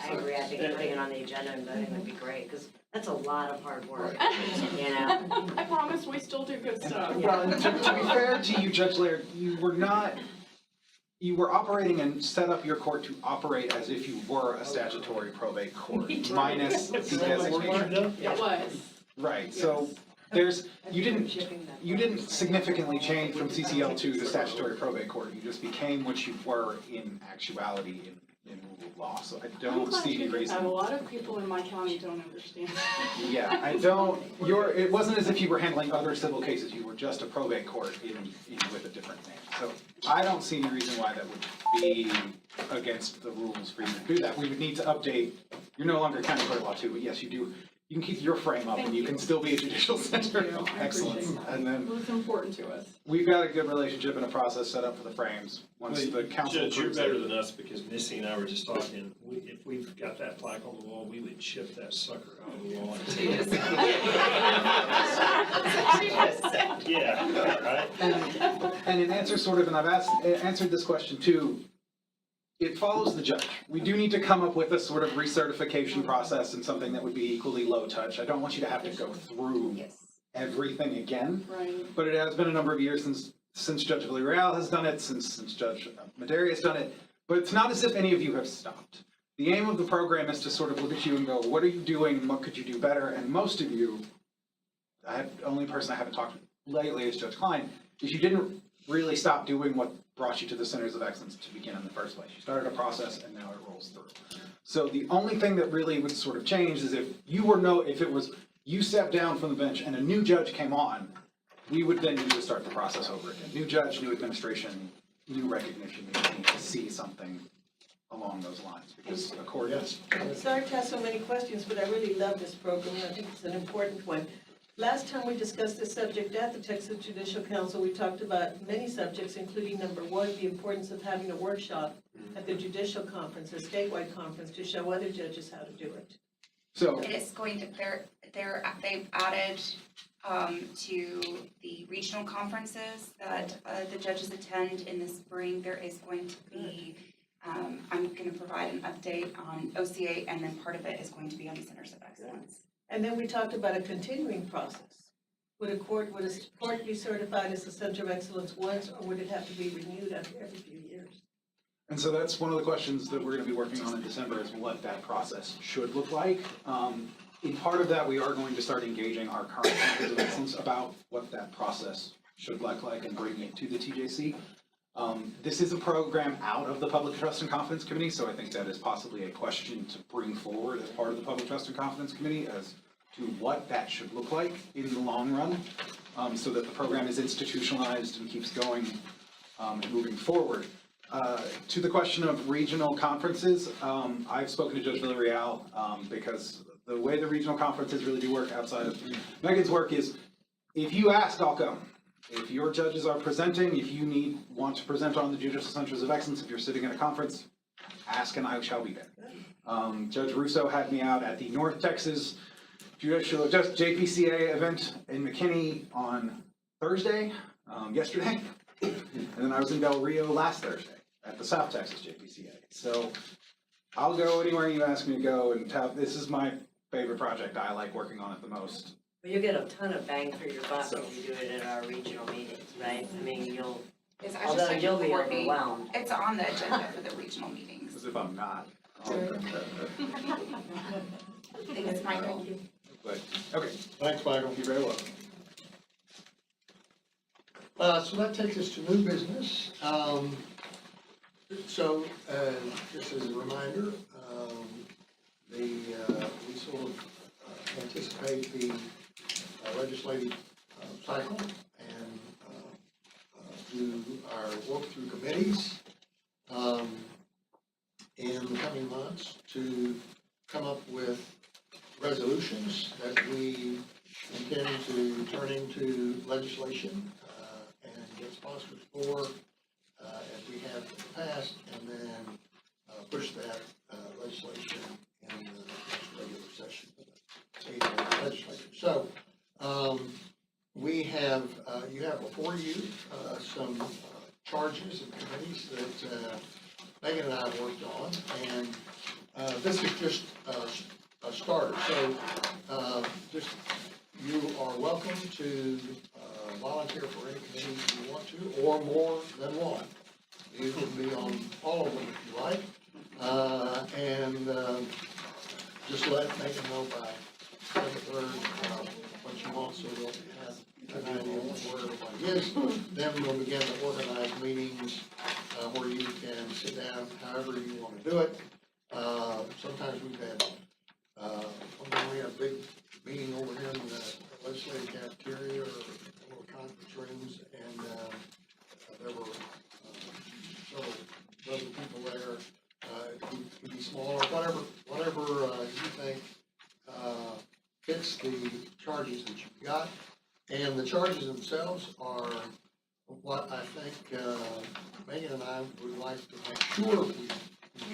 I agree, I think putting it on the agenda and voting would be great, because that's a lot of hard work, I promise we still do good stuff. Well, and to be fair to you, Judge Laird, you were operating and set up your court to operate as if you were a statutory probate court, minus the designation. It was. Right, so you didn't significantly change from CCL2 to statutory probate court, you just became what you were in actuality in in rule of law, so I don't see any I'm glad you did that. reason. A lot of people in my county don't understand. Yeah, I don't, it wasn't as if you were handling other civil cases, you were just a probate court in with a different name. So I don't see any reason why that would be against the rules for you to do that. We would need to update, you're no longer county court of law too, but yes, you do, you can keep your frame up and you can still be a judicial center Thank you. of I excellence. appreciate that. And then Well, it's important to us. we've got a good relationship and a process set up for the frames. Once the council Judge, you're approves better it. than us, because Missy and I were just talking, if we've got that plaque on the wall, we would chip that sucker out of the wall. Yeah, right? And in answer sort of, and I've answered this question too, it follows the judge. We do need to come up with a sort of recertification process and something that would be equally low touch. I don't want you to have to go through everything again. Right. But it has been a number of years since Judge Villarreal has done it, since Judge Maderi has done it. But it's not as if any of you have stopped. The aim of the program is to sort of look at you and go, what are you doing? What could you do better? And most of you, the only person I haven't talked to lately is Judge Klein, is you didn't really stop doing what brought you to the Centers of Excellence to begin in the first place. You started a process and now it rolls through. So the only thing that really would sort of change is if it was you stepped down from the bench and a new judge came on, we would then need to start the process over again. New judge, new administration, new recognition, we need to see something along those lines, because of course, Sorry to ask so many questions, but I really love this program, I think it's an important one. Last time we discussed this subject at the Texas Judicial Council, we talked about many subjects, including number one, the importance of having a workshop at the judicial conference, a statewide conference, to show other judges how to do it. So It is going to, they've added to the regional conferences that the judges attend in the spring. There is going to be, I'm gonna provide an update on OCA, and then part of it is going to be on the Centers of Excellence. And then we talked about a continuing process. Would a court be certified as a center of excellence once, or would it have to be renewed after every few years? and so that's one of the questions that we're gonna be working on in December, is what that process should look like. In part of that, we are going to start engaging our current centers of excellence about what that process should look like and bringing it to the TJC. This is a program out of the Public Trust and Confidence Committee, so I think that is possibly a question to bring forward as part of the Public Trust and Confidence Committee as to what that should look like in the long run, so that the program is institutionalized and keeps going and moving forward. To the question of regional conferences, I've spoken to Judge Villarreal because the way the regional conferences really do work outside of Megan's work is, if you ask, I'll come. If your judges are presenting, if you want to present on the Judicial Centers of Excellence, if you're sitting in a conference, ask and I shall be there. Judge Russo had me out at the North Texas Judicial, JPCA event in McKinney on Thursday, yesterday. And then I was in Del Rio last Thursday at the South Texas JPCA. So I'll go anywhere you ask me to go, and this is my favorite project. I like working on it the most. But you get a ton of bang for your buck when you do it at our regional meetings, right? I mean, although you'll be overwhelmed. It's on the agenda for the regional meetings. As if I'm not. I think it's Michael. But, okay. Thanks, Michael. You're very welcome. So that takes us to new business. Just as a reminder, we sort of anticipate the legislative cycle and do our work through committees in the coming months to come up with resolutions that we intend to turn into legislation and get sponsors for, as we have in the past, and then push that legislation in the next regular session of the state legislature. So, we have, you have before you some charges and committees that Megan and I worked on, and this is just a starter. So, you are welcome to volunteer for any committee you want to, or more than one. You can be on all of them if you like, and just let Megan know by December 3rd what you want, so we'll have an idea of where everybody is. Then we'll begin to organize meetings where you can and sit down, however you want to do it. Sometimes we've had, one time we had a big meeting over here in the legislative cafeteria or one of the conference rooms, and there were several dozen people there. It could be smaller, whatever you think fits the charges that you've got. And the charges themselves are what I think Megan and I would like to make sure we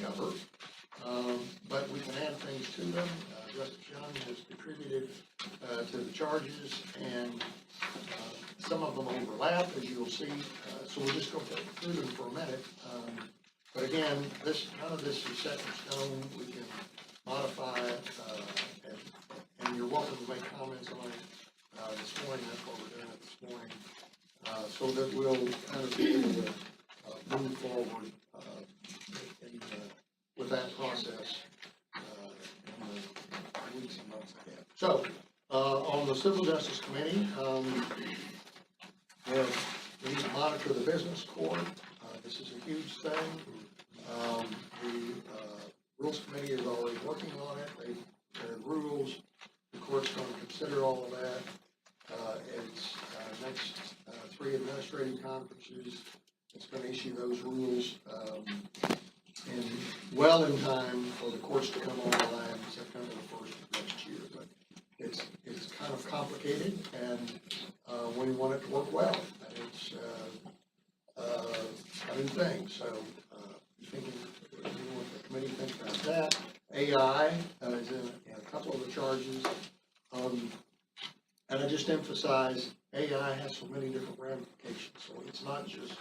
cover. But we can add things to them. Justice Young has contributed to the charges, and some of them overlap, as you'll see. So we'll just go through them for a minute. But again, none of this is set in stone. We can modify it, and you're welcome to make comments on it this morning. That's what we're doing it this morning, so that we'll kind of be able to move forward with that process in the weeks and months ahead. So, on the Civil Justice Committee, we need to monitor the business court. This is a huge thing. The Rules Committee is already working on it. They've prepared rules. The court's going to consider all of that. Its next 3 administrative conferences, it's going to issue those rules well in time for the courts to come online September the 1st of next year. But it's kind of complicated, and we want it to work well. And it's a new thing, so thinking what the committee thinks about that. AI is in a couple of the charges. And I just emphasize, AI has so many different ramifications, so it's not just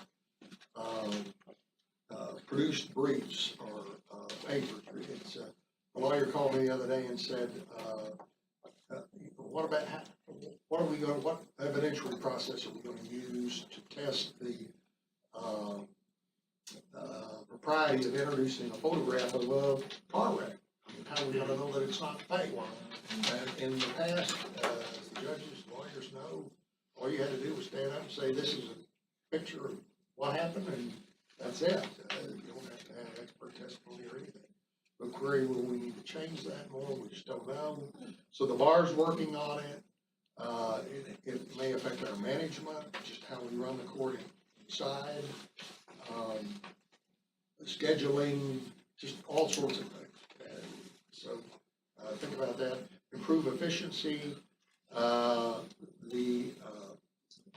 produced briefs or papers. It's a lawyer called me the other day and said, what evidentiary process are we going to use to test the propriety of introducing a photograph of a car wreck? I mean, how are we going to know that it's not fake? And in the past, as the judges, lawyers know, all you had to do was stand up and say, this is a picture of what happened, and that's it. You don't have to have expert testimony or anything. But query, will we need to change that more? We just don't know. So the bar's working on it. It may affect our management, just how we run the court inside, scheduling, just all sorts of things. So think about that. Improve efficiency. The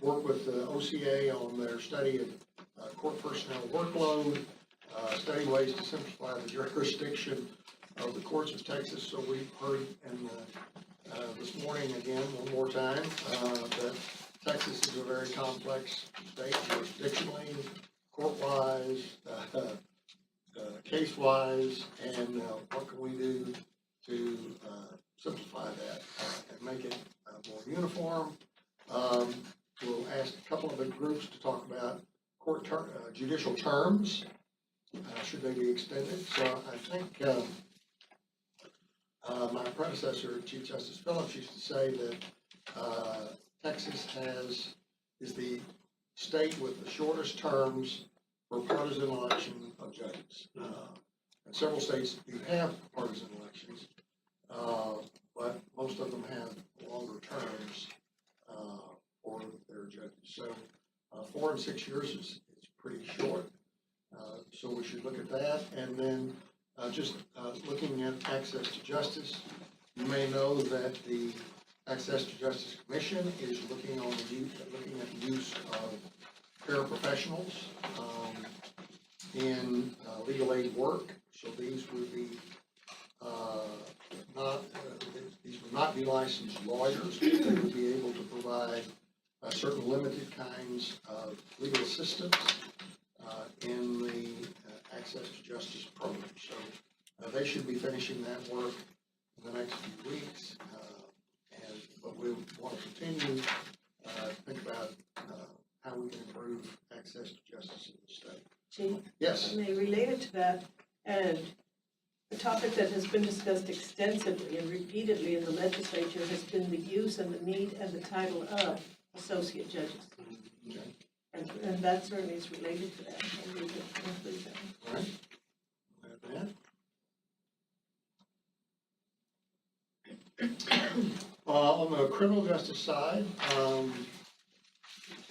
work with the OCA on their study of court personnel workload, study ways to simplify the jurisdiction of the courts of Texas. So we've heard this morning again, one more time, that Texas is a very complex state jurisdictionally, court-wise, case-wise, and what can we do to simplify that and make it more uniform. We'll ask a couple of the groups to talk about judicial terms, should they be extended. So I think my predecessor, Chief Justice Phillips, used to say that Texas is the state with the shortest terms for partisan election of judges. And several states do have partisan elections, but most of them have longer terms for their judges. So 4 and 6 years is pretty short. So we should look at that. And then just looking at access to justice, you may know that the Access to Justice Commission is looking at the use of paraprofessionals in legal aid work. So these would be these would not be licensed lawyers, but they would be able to provide certain limited kinds of legal assistance in the Access to Justice program. So they should be finishing that work in the next few weeks. But we want to continue to think about how we can improve access to justice in the state. Chief? Yes. And they related to that, and a topic that has been discussed extensively and repeatedly in the legislature has been the use and the need and the title of associate judges. Okay. And that certainly is related to that, and we can include that. All right? Have that. On the criminal justice side,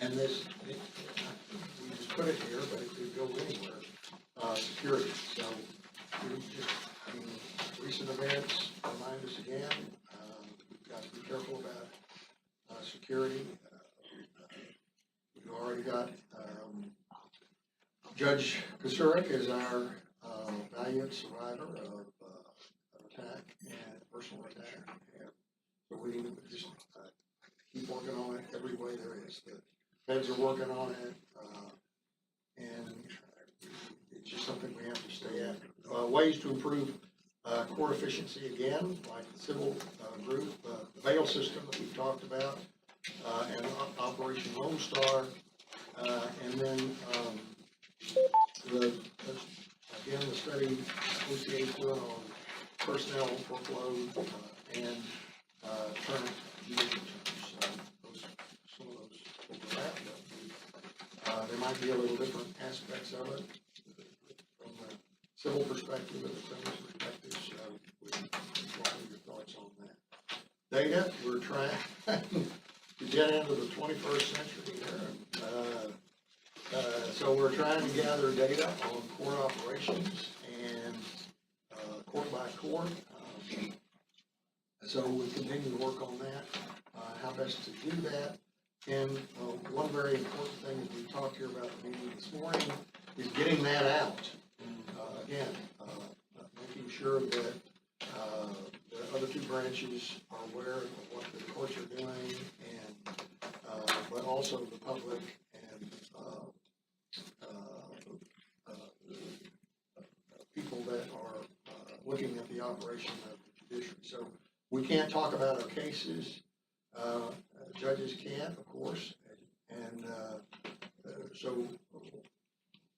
and this, we just put it here, but it could go anywhere, security. So we just, recent events remind us again, we've got to be careful about security. We've already got Judge Kusurik is our valiant survivor of attack and personal attack. And so we need to just keep working on it every way there is. The feds are working on it, and it's just something we have to stay after. Ways to improve court efficiency again, like the civil group, the bail system that we've talked about, and Operation Lone Star, and then the study OCA doing on personnel workload and current judicial terms. Some of those overlap, but there might be a little different aspects of it from the civil perspective and the criminal perspective. So we want your thoughts on that. Data, we're trying to get into the 21st century here. So we're trying to gather data on court operations and court by court. So we continue to work on that, how best to do that. And one very important thing that we talked here about the meeting this morning is getting that out. Again, making sure that the other two branches are aware of what the courts are doing, and but also the public and people that are looking at the operation of the judiciary. So we can't talk about our cases. Judges can't, of course, and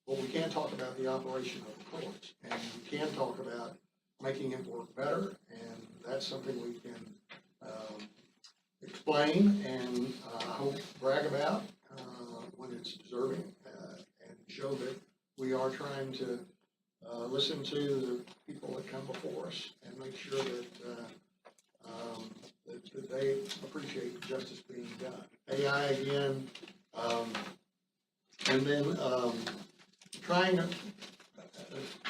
but we can talk about the operation of the courts, and we can talk about making it work better, and that's something we can explain and I hope brag about when it's deserving, and show that we are trying to listen to the people that come before us and make sure that that they appreciate justice being done. AI again, and then trying to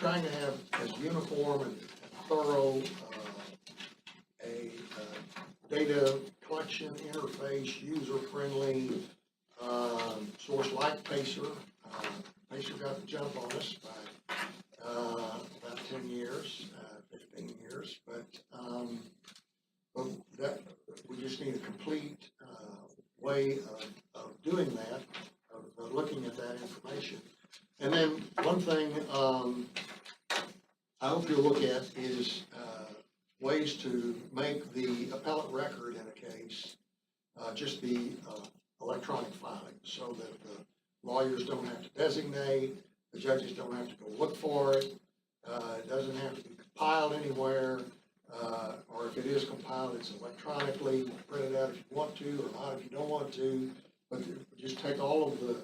have as uniform and thorough a data collection interface, user-friendly source like Pacer. Pacer got the jump on us by about 10 years, 15 years, but that we just need a complete way of doing that, of looking at that information. And then one thing I hope you'll look at is ways to make the appellate record in a case just be electronic filing, so that the lawyers don't have to designate, the judges don't have to go look for it, it doesn't have to be compiled anywhere, or if it is compiled, it's electronically printed out if you want to, or not if you don't want to, but just take all of the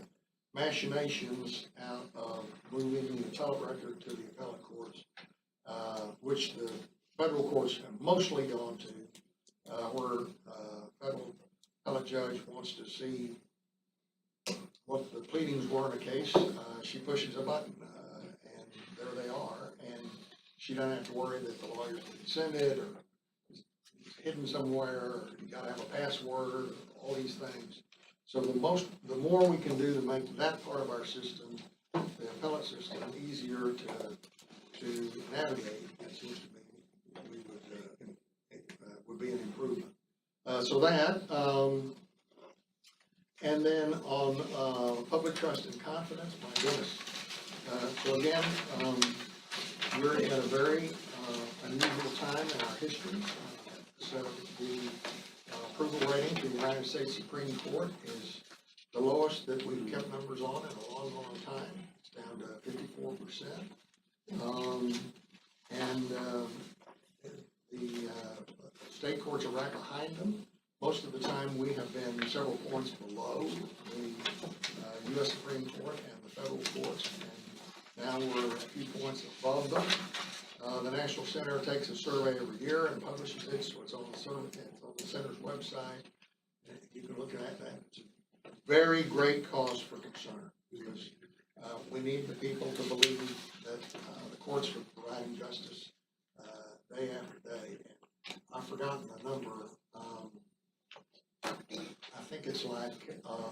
machinations out of moving the appellate record to the appellate courts, which the federal courts have mostly gone to, where federal appellate judge wants to see what the pleadings were in a case. She pushes a button, and there they are, and she doesn't have to worry that the lawyers didn't send it, or it's hidden somewhere, or you gotta have a password, all these things. So the more we can do to make that part of our system, the appellate system, easier to navigate, it seems to me, would be an improvement. So that, and then on public trust and confidence, my goodness. So again, we're in a very unusual time in our history. So the approval rating to the United States Supreme Court is the lowest that we've kept numbers on in a long, long time. It's down to 54%. And the state courts are right behind them, Most of the time, we have been several points below the US Supreme Court and the federal courts, and now we're a few points above them. The National Center takes a survey every year and publishes it, so it's on the center's website. And you can look at that. It's a very great cause for concern, because we need the people to believe that the courts are providing justice day after day. And I've forgotten the number. I think it's like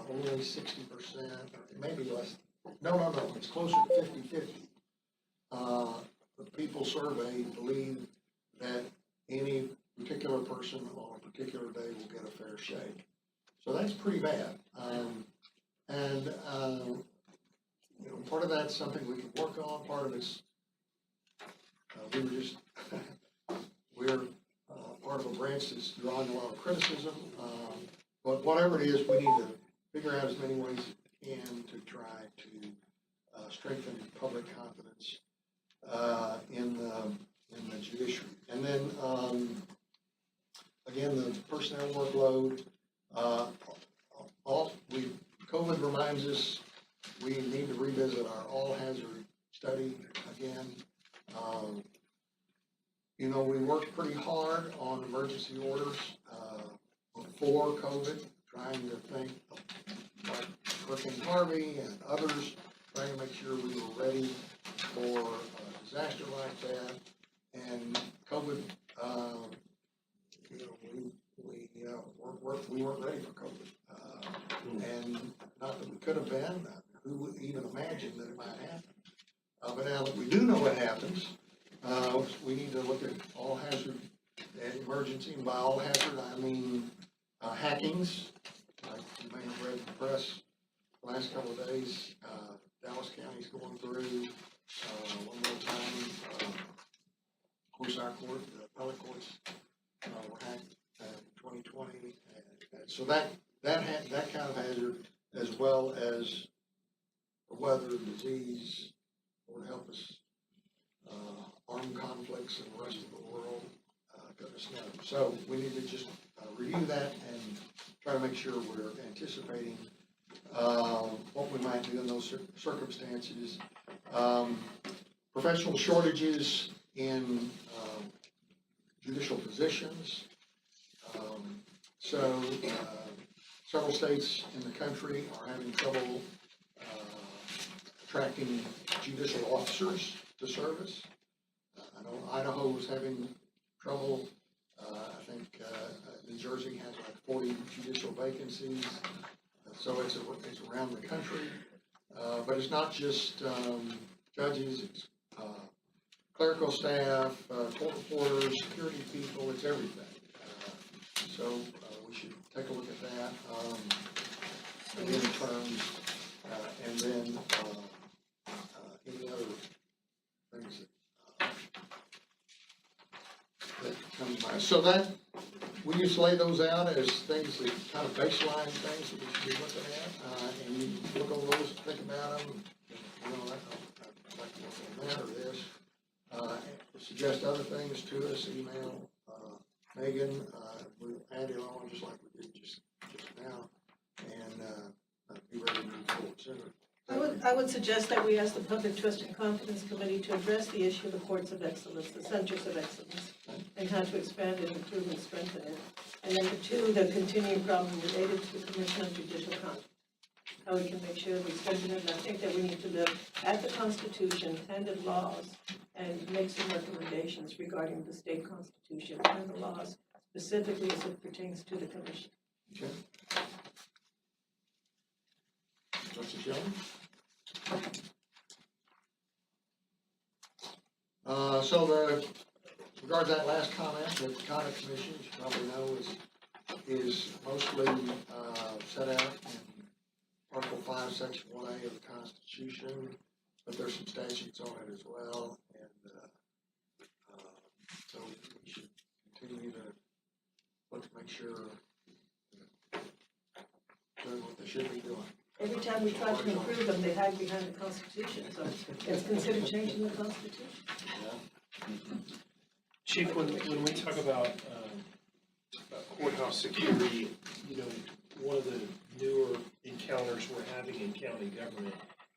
only 60%, or maybe less. No, it's closer to 50-50. The people surveyed believe that any particular person on a particular day will get a fair shake. So that's pretty bad. Part of that's something we can work on. Part of it's we're part of a branch that's drawing a lot of criticism. But whatever it is, we need to figure out as many ways as we can to try to strengthen public confidence in the judiciary. And then again, the personnel workload. COVID reminds us we need to revisit our all hazard study again. We worked pretty hard on emergency orders before COVID, trying to think like Hurricane Harvey and others, trying to make sure we were ready for a disaster like that. And COVID, we weren't ready for COVID. And not that we could have been, who would even imagine that it might happen? But now that we do know what happens, we need to look at all hazard and emergency, and by all hazard, I mean hackings. Like you may have read in the press the last couple of days, Dallas County's going through, one more time, of course, our court, the appellate courts, were hacked in 2020. And so that kind of hazard, as well as the weather, disease, would help us, armed conflicts in the rest of the world, goodness knows. So we need to just review that and try to make sure we're anticipating what we might do in those circumstances. Professional shortages in judicial positions. Several states in the country are having trouble attracting judicial officers to service. I know Idaho is having trouble. I think New Jersey has like 40 judicial vacancies. So it's around the country. But it's not just judges, it's clerical staff, court reporters, security people, it's everything. So we should take a look at that again in terms, and then any other things that come to mind. So that we just lay those out as things that kind of baseline things that we should be looking at, and you look over those, think about them. I'd like to work on that or this. Suggest other things to us. Email Megan. We'll add it on just like we did just now, and be ready to move forward sooner. I would suggest that we ask the Public Trust and Confidence Committee to address the issue of the courts of excellence, the centers of excellence, and how to expand it, improve, and strengthen it. And number two, the continuing problem related to the Commission on Judicial Conduct. How we can make sure we strengthen it. And I think that we need to look at the Constitution and the laws and make some recommendations regarding the state constitution and the laws, specifically as it pertains to the Commission. Okay. Justice Young? Regards that last comment, the Conduct Commission, as you probably know, is mostly set out in Article 5, Section 1A of the Constitution, but there's some statutes on it as well, and so we should continue to look to make sure they're doing what they should be doing. Every time we try to improve them, they hide behind the Constitution, so it's considered changing the Constitution. Chief, when we talk about courthouse security, you know, one of the newer encounters we're having in county government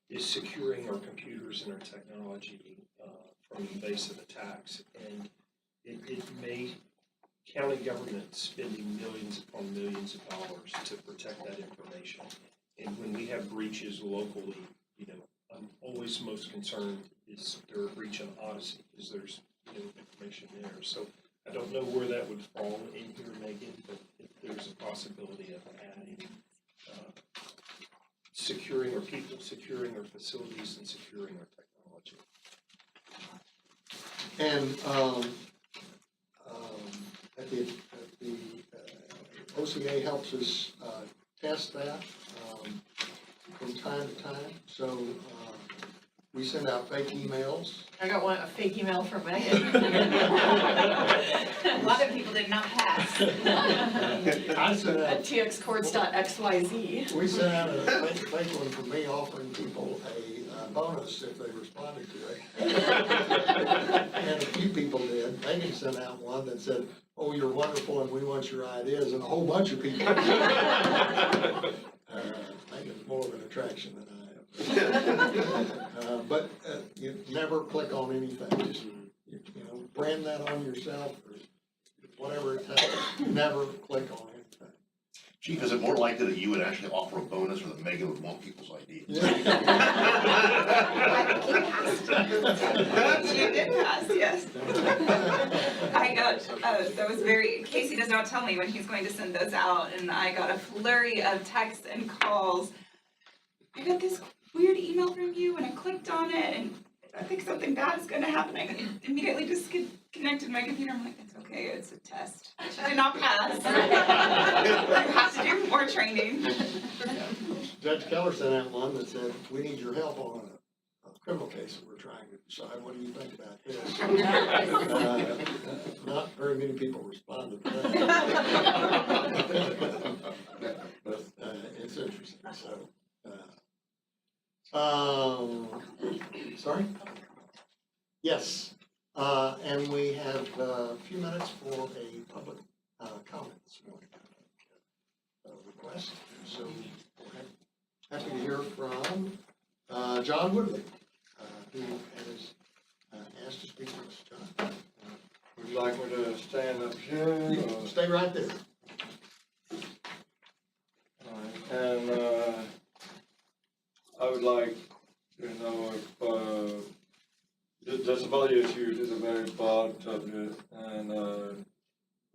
is securing our computers and our technology from invasive attacks. And it may, county government spending millions upon millions of dollars to protect that information. And when we have breaches locally, you know, I'm always most concerned is there a breach on Odyssey, because there's, you know, information there. So I don't know where that would fall in here, Megan, but if there's a possibility of adding securing our people, securing our facilities, and securing our technology. And at the OCA helps us test that from time to time. So we send out fake emails. I got a fake email from Megan. A lot of people did not pass. I sent out At txcourts.xyz. We sent out a fake one from me offering people a bonus if they responded to it. And a few people did. Megan sent out one that said, "Oh, you're wonderful and we want your ideas," and a whole bunch of people. Megan's more of an attraction than I am. But you never click on anything. Just, you know, brand that on yourself or whatever it takes. Never click on anything. Chief, is it more likely that you would actually offer a bonus or that Megan would want people's ideas? I think you passed. You did pass, yes. I got, that was very, Casey does not tell me when he's going to send those out, and I got a flurry of texts and calls. I got this weird email from you, and I clicked on it, and I think something bad is gonna happen. I immediately disconnected my computer. I'm like, it's okay, it's a test. I did not pass. You have to do more training. Judge Keller sent out one that said, "We need your help on a criminal case that we're trying to decide. What do you think about this?" Not very many people responded to that. But it's interesting, so. Sorry? Yes, and we have a few minutes for a public comment this morning. Request, so we're happy to hear from John Woodley, who has asked to speak to us. John? Would you like me to stand up here? You can stay right there. All right, and I would like to know if disability issues is a very broad subject, and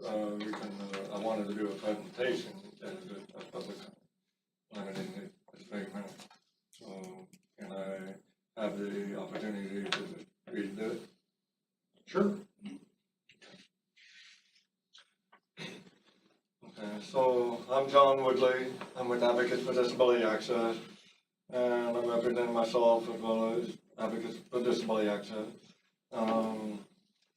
I wanted to do a presentation at a public limited statement. So can I have the opportunity to read this? Sure. Okay, so I'm John Woodley. I'm with Advocates for Disability Access, and I'm representing myself as well as Advocates for Disability Access.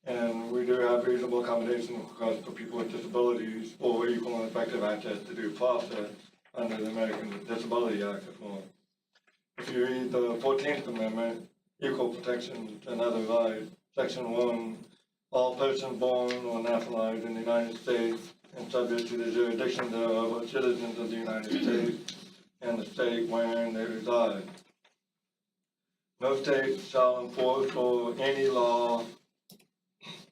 And we do have reasonable accommodation requests for people with disabilities for equal and effective access to due process under the American Disability Act reform. If you read the 14th Amendment, Equal Protection and Other Rights, Section 1, all persons born or naturalized in the United States and subject to the jurisdiction thereof are citizens of the United States and the state wherein they reside. No state shall enforce or any law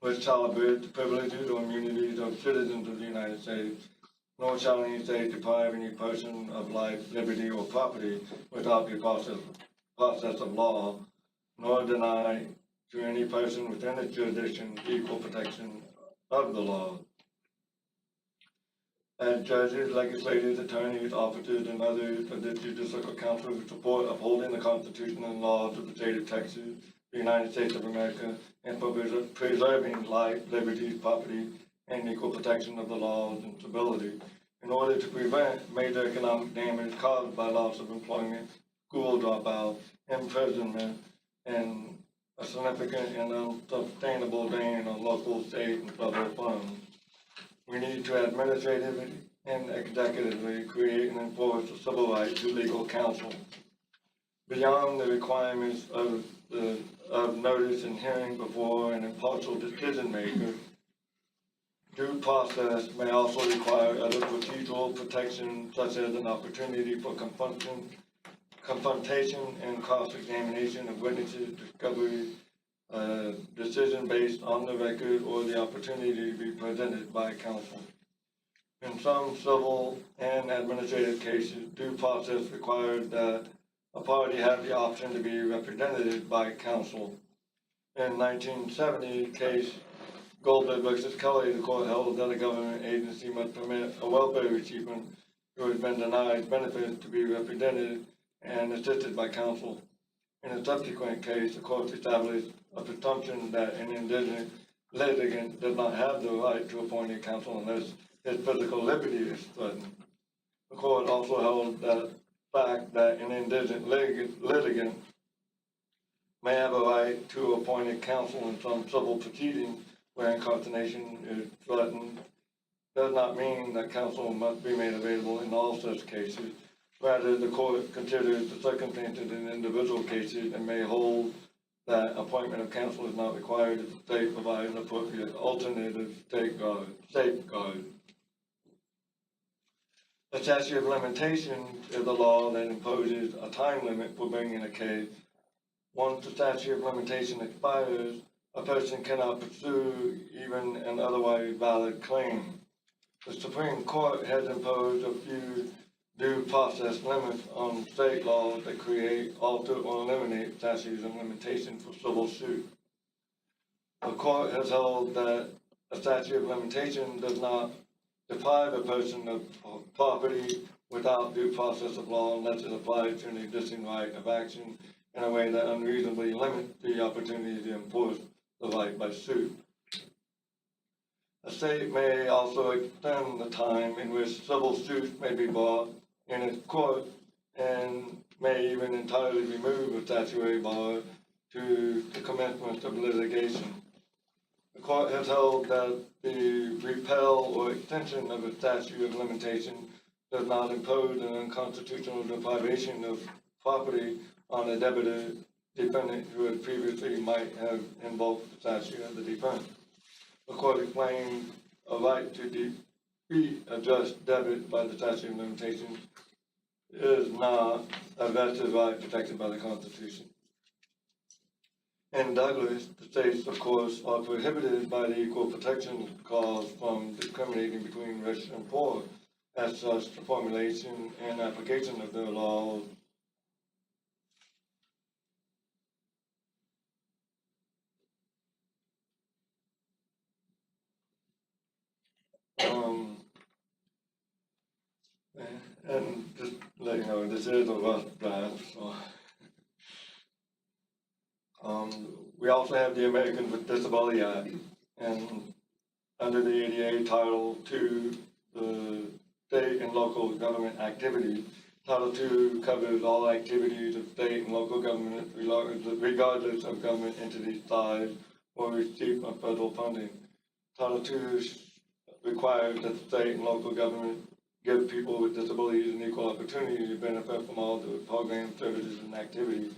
which shall abridge the privileges or immunities of citizens of the United States, nor shall any state deprive any person of life, liberty, or property without the process of law, nor deny to any person within its jurisdiction equal protection of the law. As judges, legislators, attorneys, officers, and others of the Judicial Council who support upholding the Constitution and laws of the state of Texas, the United States of America, and for preserving life, liberty, property, and equal protection of the laws and stability, in order to prevent major economic damage caused by loss of employment, school dropout, imprisonment, and a significant and unsustainable drain on local, state, and federal funds. We need to administratively and executively create and enforce the civil right to legal counsel. Beyond the requirements of notice and hearing before an impartial decision maker, due process may also require other procedural protection such as an opportunity for confrontation and cross-examination of witnesses, discovery, decision based on the record, or the opportunity to be presented by counsel. In some civil and administrative cases, due process requires that a party have the option to be represented by counsel. In 1970 case Goldberg versus Kelly, the court held that a government agency must permit a welfare recipient who has been denied benefits to be represented and assisted by counsel. In a subsequent case, the court established a presumption that an indigent litigant does not have the right to appoint a counsel unless his physical liberty is threatened. The court also held that fact that an indigent litigant may have a right to appoint a counsel in some civil proceedings where incarceration is threatened does not mean that counsel must be made available in all such cases. Rather, the court considers the circumstances in individual cases and may hold that appointment of counsel is not required if the state provides an appropriate alternative safeguard. The statute of limitations is a law that imposes a time limit for bringing a case. Once the statute of limitation expires, a person cannot pursue even an otherwise valid claim. The Supreme Court has imposed a few due process limits on state laws that create, alter, or eliminate statutes of limitation for civil suit. The court has held that a statute of limitation does not deprive a person of property without due process of law unless it applies to an existing right of action in a way that unreasonably limits the opportunity to enforce the right by suit. A state may also extend the time in which civil suits may be brought in its court and may even entirely remove a statutory bar to the commencement of litigation. The court has held that the repeal or extension of a statute of limitation does not impose an unconstitutional deprivation of property on a defendant who had previously might have invoked the statute of the defense. The court explained a right to defeat a just debit by the statute of limitations is not a vested right protected by the Constitution. In Douglas, the states, of course, are prohibited by the Equal Protection Clause from discriminating between rich and poor. As such, the formulation and application of their laws and just let you know, this is a rough draft, so. We also have the Americans with Disability Act, and under the ADA Title II, the state and local government activities. Title II covers all activities of state and local government regardless of government entity size or receipt of federal funding. Title II requires that the state and local government give people with disabilities an equal opportunity to benefit from all the programs, services, and activities,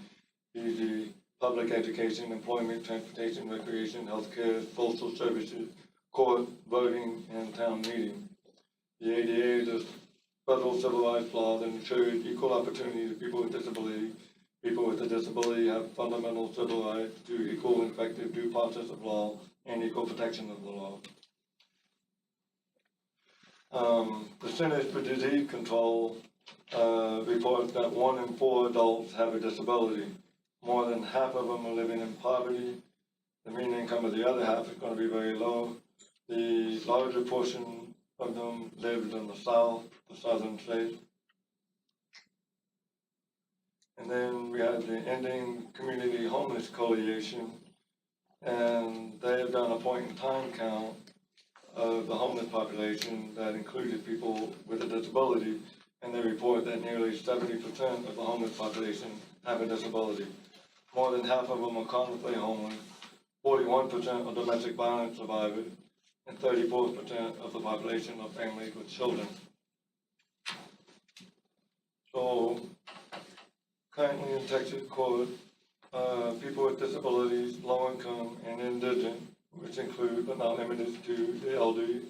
e.g. public education, employment, transportation, recreation, healthcare, social services, court, voting, and town meeting. The ADA is a federal civil rights law that ensures equal opportunity to people with disability. People with a disability have fundamental civil rights to equal and effective due process of law and equal protection of the law. The Centers for Disease Control reports that 1 in 4 adults have a disability. More than half of them are living in poverty. The mean income of the other half is going to be very low. The larger portion of them lives in the South, the southern states. And then we have the Ending Community Homeless Coalition, and they have done a point-in-time count of the homeless population that included people with a disability, and they report that nearly 70% of the homeless population have a disability. More than half of them are chronically homeless, 41% are domestic violence survivors, and 34% of the population are families with children. So, currently in Texas court, people with disabilities, low income, and indigent which include but not limited to the elderly,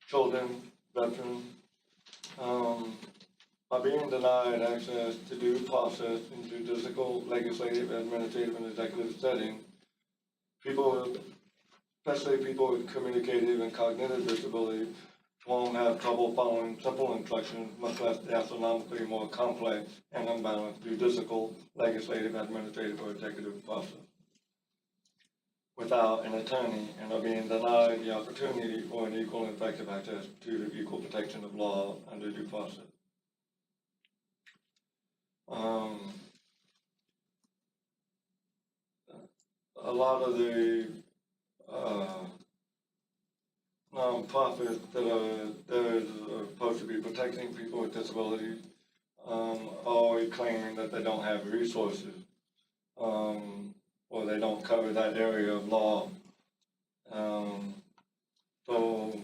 children, veterans, are being denied access to due process in judicial, legislative, administrative, and executive settings. People, especially people with communicative and cognitive disabilities, won't have trouble following simple instructions, much less the astronomically more complex and unbalanced judicial, legislative, administrative, or executive process without an attorney, and are being denied the opportunity for an equal and effective access to equal protection of law under due process. A lot of the nonprofits that are supposed to be protecting people with disabilities are always claiming that they don't have resources, or they don't cover that area of law. So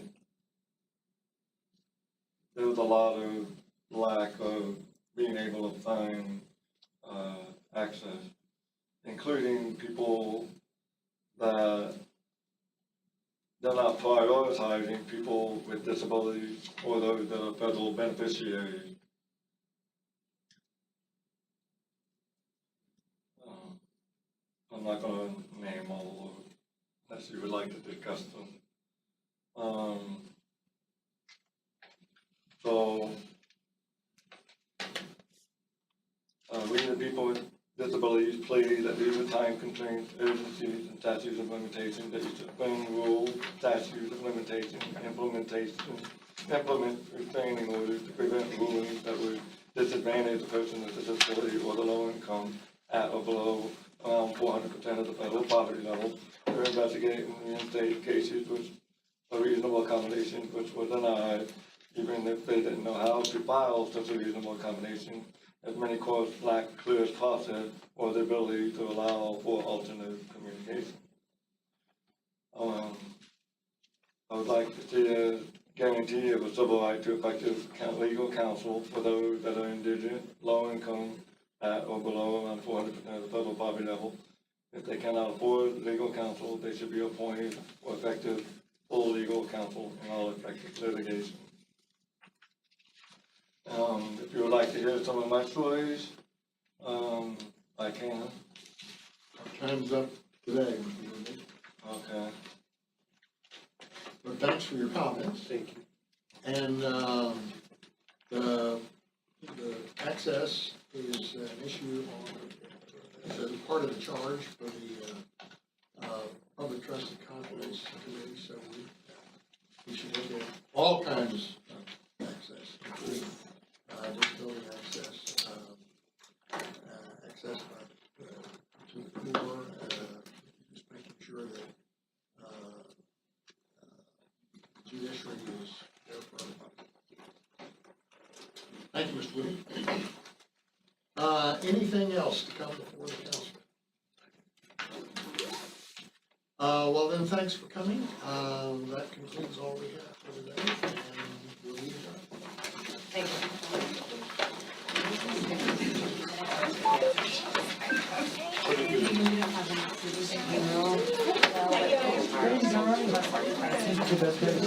there's a lot of lack of being able to find access, including people that they're not prioritizing people with disabilities or those that are federal beneficiaries. I'm not going to name all of them unless you would like to discuss them. So we the people with disabilities plead that due to time constraints, urgencies, and statutes of limitation, that you suspend rules, statutes of limitation, implement restraining orders to prevent rulings that would disadvantage the person with a disability or the low income at or below around 400% of the federal poverty level, to investigate and reinstate cases with a reasonable accommodation which were denied, even if they didn't know how to file such a reasonable accommodation, as many courts lack clear process or the ability to allow for alternate communication. I would like to see a guarantee of a civil right to effective legal counsel for those that are indigent, low income, at or below around 400% of the federal poverty level. If they cannot afford legal counsel, they should be appointed for effective full legal counsel in all effective litigation. If you would like to hear some of my stories, I can. Our time's up today, Mr. Woodley. Okay. But thanks for your comments. Thank you. And the access is an issue as a part of the charge for the Public Trust and Confidence Committee, so we should look at all kinds of access, including disability access, access to the poor, just making sure that judiciary is there for everybody. Thank you, Mr. Woody. Anything else to come before the council? Well then, thanks for coming. That concludes all we have for today, and we'll leave it up. Thank you.